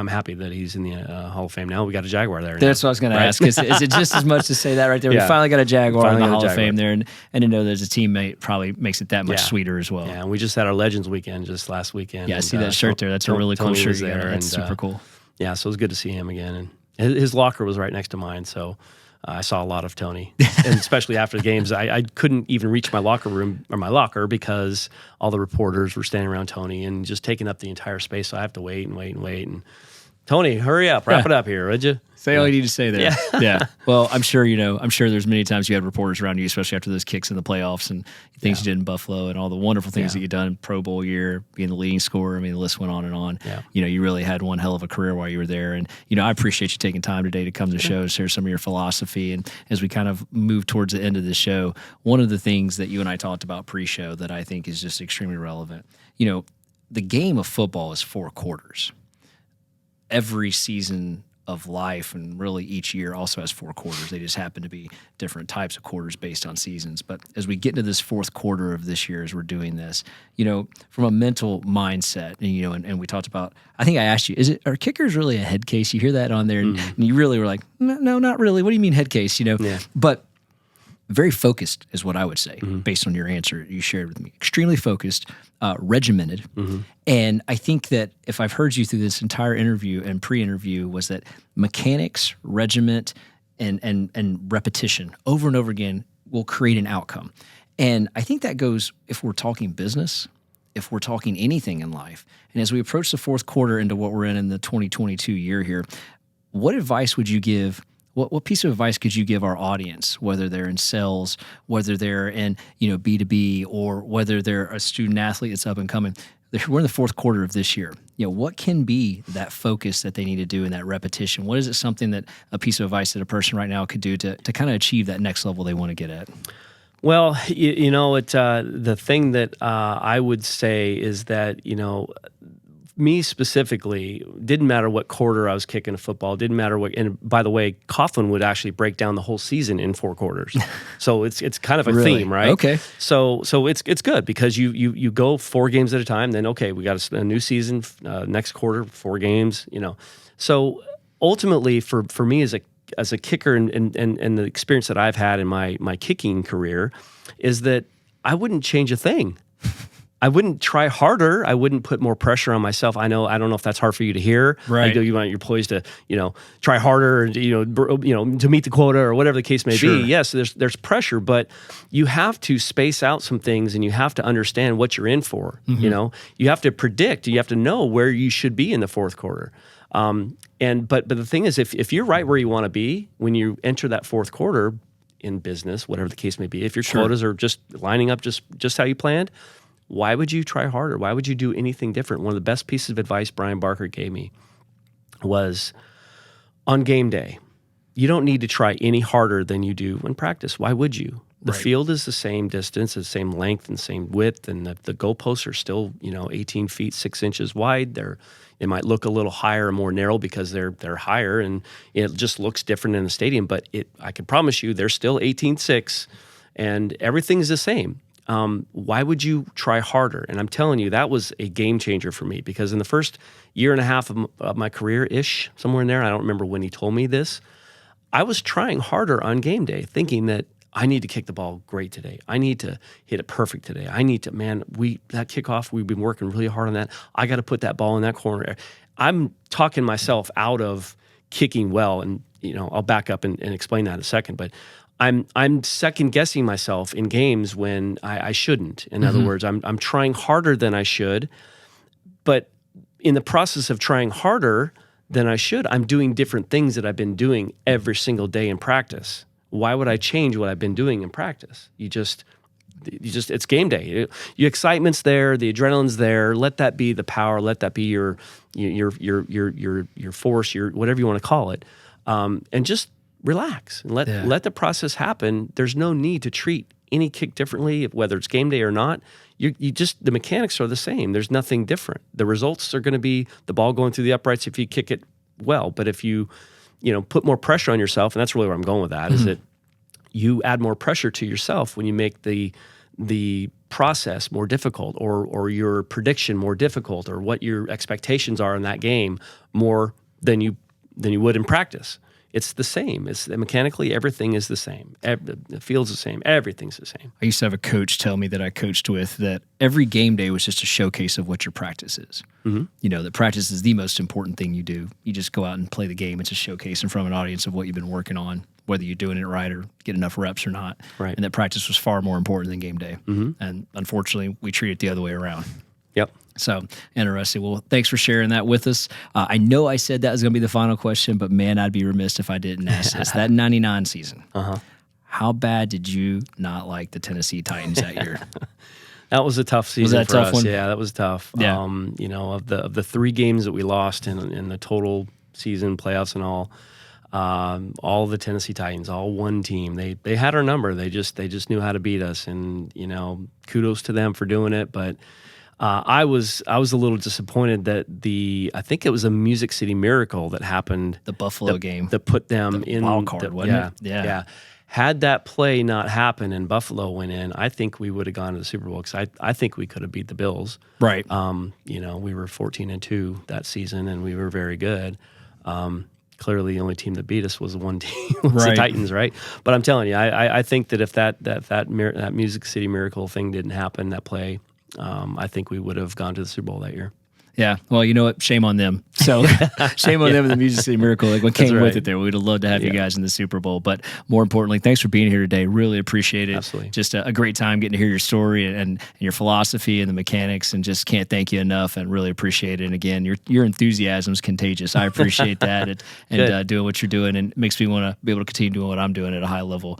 B: happy that he's in the Hall of Fame now. We got a Jaguar there.
A: That's what I was going to ask. Is it just as much to say that right there?
B: Yeah.
A: We finally got a Jaguar in the Hall of Fame there, and to know there's a teammate probably makes it that much sweeter as well.
B: Yeah, and we just had our Legends weekend just last weekend.
A: Yeah, I see that shirt there. That's a really cool shirt there. That's super cool.
B: Yeah, so it was good to see him again, and his locker was right next to mine, so. I saw a lot of Tony, and especially after the games, I couldn't even reach my locker because all the reporters were standing around Tony and just taking up the entire space. So I have to wait. And Tony, hurry up, wrap it up here, would you?
A: Say all you need to say there.
B: Yeah.
A: Yeah. Well, I'm sure there's many times you had reporters around you, especially after those kicks in the playoffs and things you did in Buffalo and all the wonderful things that you've done, Pro Bowl year, being the leading scorer. I mean, the list went on and on.
B: Yeah.
A: You really had one hell of a career while you were there. And, I appreciate you taking time today to come to the show, share some of your philosophy. And as we kind of move towards the end of the show, one of the things that you and I talked about pre-show that I think is just extremely relevant, the game of football is 4 quarters. Every season of life and really each year also has 4 quarters. They just happen to be different types of quarters based on seasons. But as we get into this 4th quarter of this year, as we're doing this, from a mental mindset, and we talked about, I think I asked you, are kickers really a head case? You hear that on there, and you really were like, no, not really. What do you mean head case? But very focused is what I would say, based on your answer you shared with me. Extremely focused, regimented. And I think that if I've heard you through this entire interview and pre-interview was that mechanics, regiment, and repetition over and over again will create an outcome. And I think that goes if we're talking business, if we're talking anything in life. And as we approach the 4th quarter into what we're in the 2022 year here, what advice would you give? What piece of advice could you give our audience, whether they're in sales, whether they're in B2B, or whether they're a student athlete that's up and coming? We're in the 4th quarter of this year. What can be that focus that they need to do in that repetition? What is it something that a piece of advice that a person right now could do to kind of achieve that next level they want to get at?
B: Well, the thing that I would say is that, me specifically, didn't matter what quarter I was kicking a football, didn't matter what, and by the way, Coughlin would actually break down the whole season in 4 quarters. So it's kind of a theme, right?
A: Okay.
B: So it's good because you go 4 games at a time, then okay, we got a new season, next quarter, 4 games, So ultimately for me as a kicker and the experience that I've had in my kicking career is that I wouldn't change a thing. I wouldn't try harder. I wouldn't put more pressure on myself. I don't know if that's hard for you to hear.
A: Right.
B: You want your employees to, try harder, to meet the quota or whatever the case may be. Yes, there's pressure, but you have to space out some things and you have to understand what you're in for. You have to predict. You have to know where you should be in the 4th quarter. But the thing is, if you're right where you want to be when you enter that 4th quarter in business, whatever the case may be, if your quotas are just lining up just how you planned, why would you try harder? Why would you do anything different? One of the best pieces of advice Brian Barker gave me was on game day, you don't need to try any harder than you do in practice. Why would you? The field is the same distance, the same length, and same width, and the goalposts are still 18 feet 6 inches wide. They might look a little higher and more narrow because they're higher, and it just looks different in the stadium. But I can promise you, they're still 18.6, and everything's the same. Why would you try harder? And I'm telling you, that was a game changer for me because in the first year and a half of my career-ish, somewhere in there, I don't remember when he told me this, I was trying harder on game day, thinking that I need to kick the ball great today. I need to hit it perfect today. I need to, that kickoff, we've been working really hard on that. I got to put that ball in that corner. I'm talking myself out of kicking well, and I'll back up and explain that in a second. But I'm second guessing myself in games when I shouldn't. In other words, I'm trying harder than I should, but in the process of trying harder than I should, I'm doing different things that I've been doing every single day in practice. Why would I change what I've been doing in practice? It's game day. Your excitement's there, the adrenaline's there. Let that be the power. Let that be your force, your whatever you want to call it, and just relax and let the process happen. There's no need to treat any kick differently, whether it's game day or not. The mechanics are the same. There's nothing different. The results are going to be the ball going through the uprights if you kick it well. But if you put more pressure on yourself, and that's really where I'm going with that, is that you add more pressure to yourself when you make the process more difficult, or your prediction more difficult, or what your expectations are in that game more than you would in practice. It's the same. It's mechanically, everything is the same. The field's the same. Everything's the same.
A: I used to have a coach tell me that I coached with that every game day was just a showcase of what your practice is. That practice is the most important thing you do. You just go out and play the game. It's a showcase in front of an audience of what you've been working on, whether you're doing it right or get enough reps or not.
B: Right.
A: And that practice was far more important than game day. And unfortunately, we treat it the other way around.
B: Yep.
A: So interesting. Well, thanks for sharing that with us. I know I said that was going to be the final question, but man, I'd be remiss if I didn't ask this. That 99 season, how bad did you not like the Tennessee Titans that year?
B: That was a tough season.
A: Was that
B: for
A: a tough
B: us.
A: one?
B: Yeah, that was tough.
A: Yeah.
B: Of the 3 games that we lost in the total season, playoffs and all the Tennessee Titans, all one team. They had our number. They just knew how to beat us, and kudos to them for doing it. But I was a little disappointed that I think it was a Music City Miracle that happened.
A: The Buffalo game
B: that put them in
A: wild card, wasn't it?
B: Yeah. Had that play not happen and Buffalo went in, I think we would have gone to the Super Bowl, because I think we could have beat the Bills.
A: Right.
B: We were 14-2 that season, and we were very good. Clearly, the only team that beat us was one team, the Titans, right? But I'm telling you, I think that if that Music City Miracle thing didn't happen, that play, I think we would have gone to the Super Bowl that year.
A: Yeah. Well, you know what? Shame on them. So shame on them and the Music City Miracle. Like what came with it there. We'd have loved to have you guys in the Super Bowl. But more importantly, thanks for being here today. Really appreciate it.
B: Absolutely.
A: Just a great time getting to hear your story and your philosophy and the mechanics, and just can't thank you enough, and really appreciate it. And again, your enthusiasm is contagious. I appreciate that and doing what you're doing, and makes me want to be able to continue doing what I'm doing at a high level,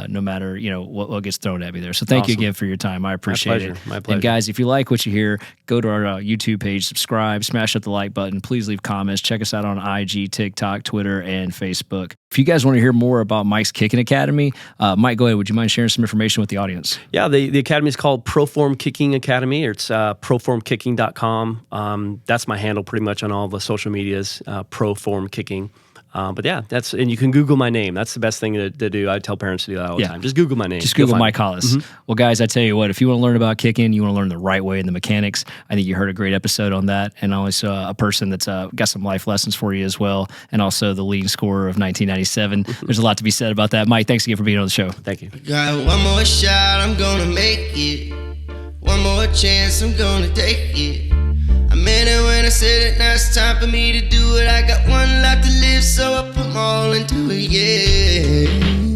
A: no matter what gets thrown at me there. So thank you again for your time. I appreciate it.
B: My pleasure.
A: And guys, if you like what you hear, go to our YouTube page, subscribe, smash up the like button. Please leave comments. Check us out on IG, TikTok, Twitter, and Facebook. If you guys want to hear more about Mike's Kicking Academy, Mike, go ahead. Would you mind sharing some information with the audience? Yeah,
B: the academy is called Proform Kicking Academy. It's proformkicking.com. That's my handle pretty much on all the social medias, Proform Kicking. But yeah, and you can Google my name. That's the best thing to do. I tell parents to do that all the time. Just Google my name.
A: Just Google Mike Hollis. Well, guys, I tell you what, if you want to learn about kicking, you want to learn the right way and the mechanics, I think you heard a great episode on that. And also a person that's got some life lessons for you as well. And also the leading scorer of 1997. There's a lot to be said about that. Mike, thanks again for being on the show.
B: Thank you.
D: Got one more shot, I'm gonna make it. One more chance, I'm gonna take it. I meant it when I said it, now it's time for me to do it. I got one life to live, so I put my all into it, yeah.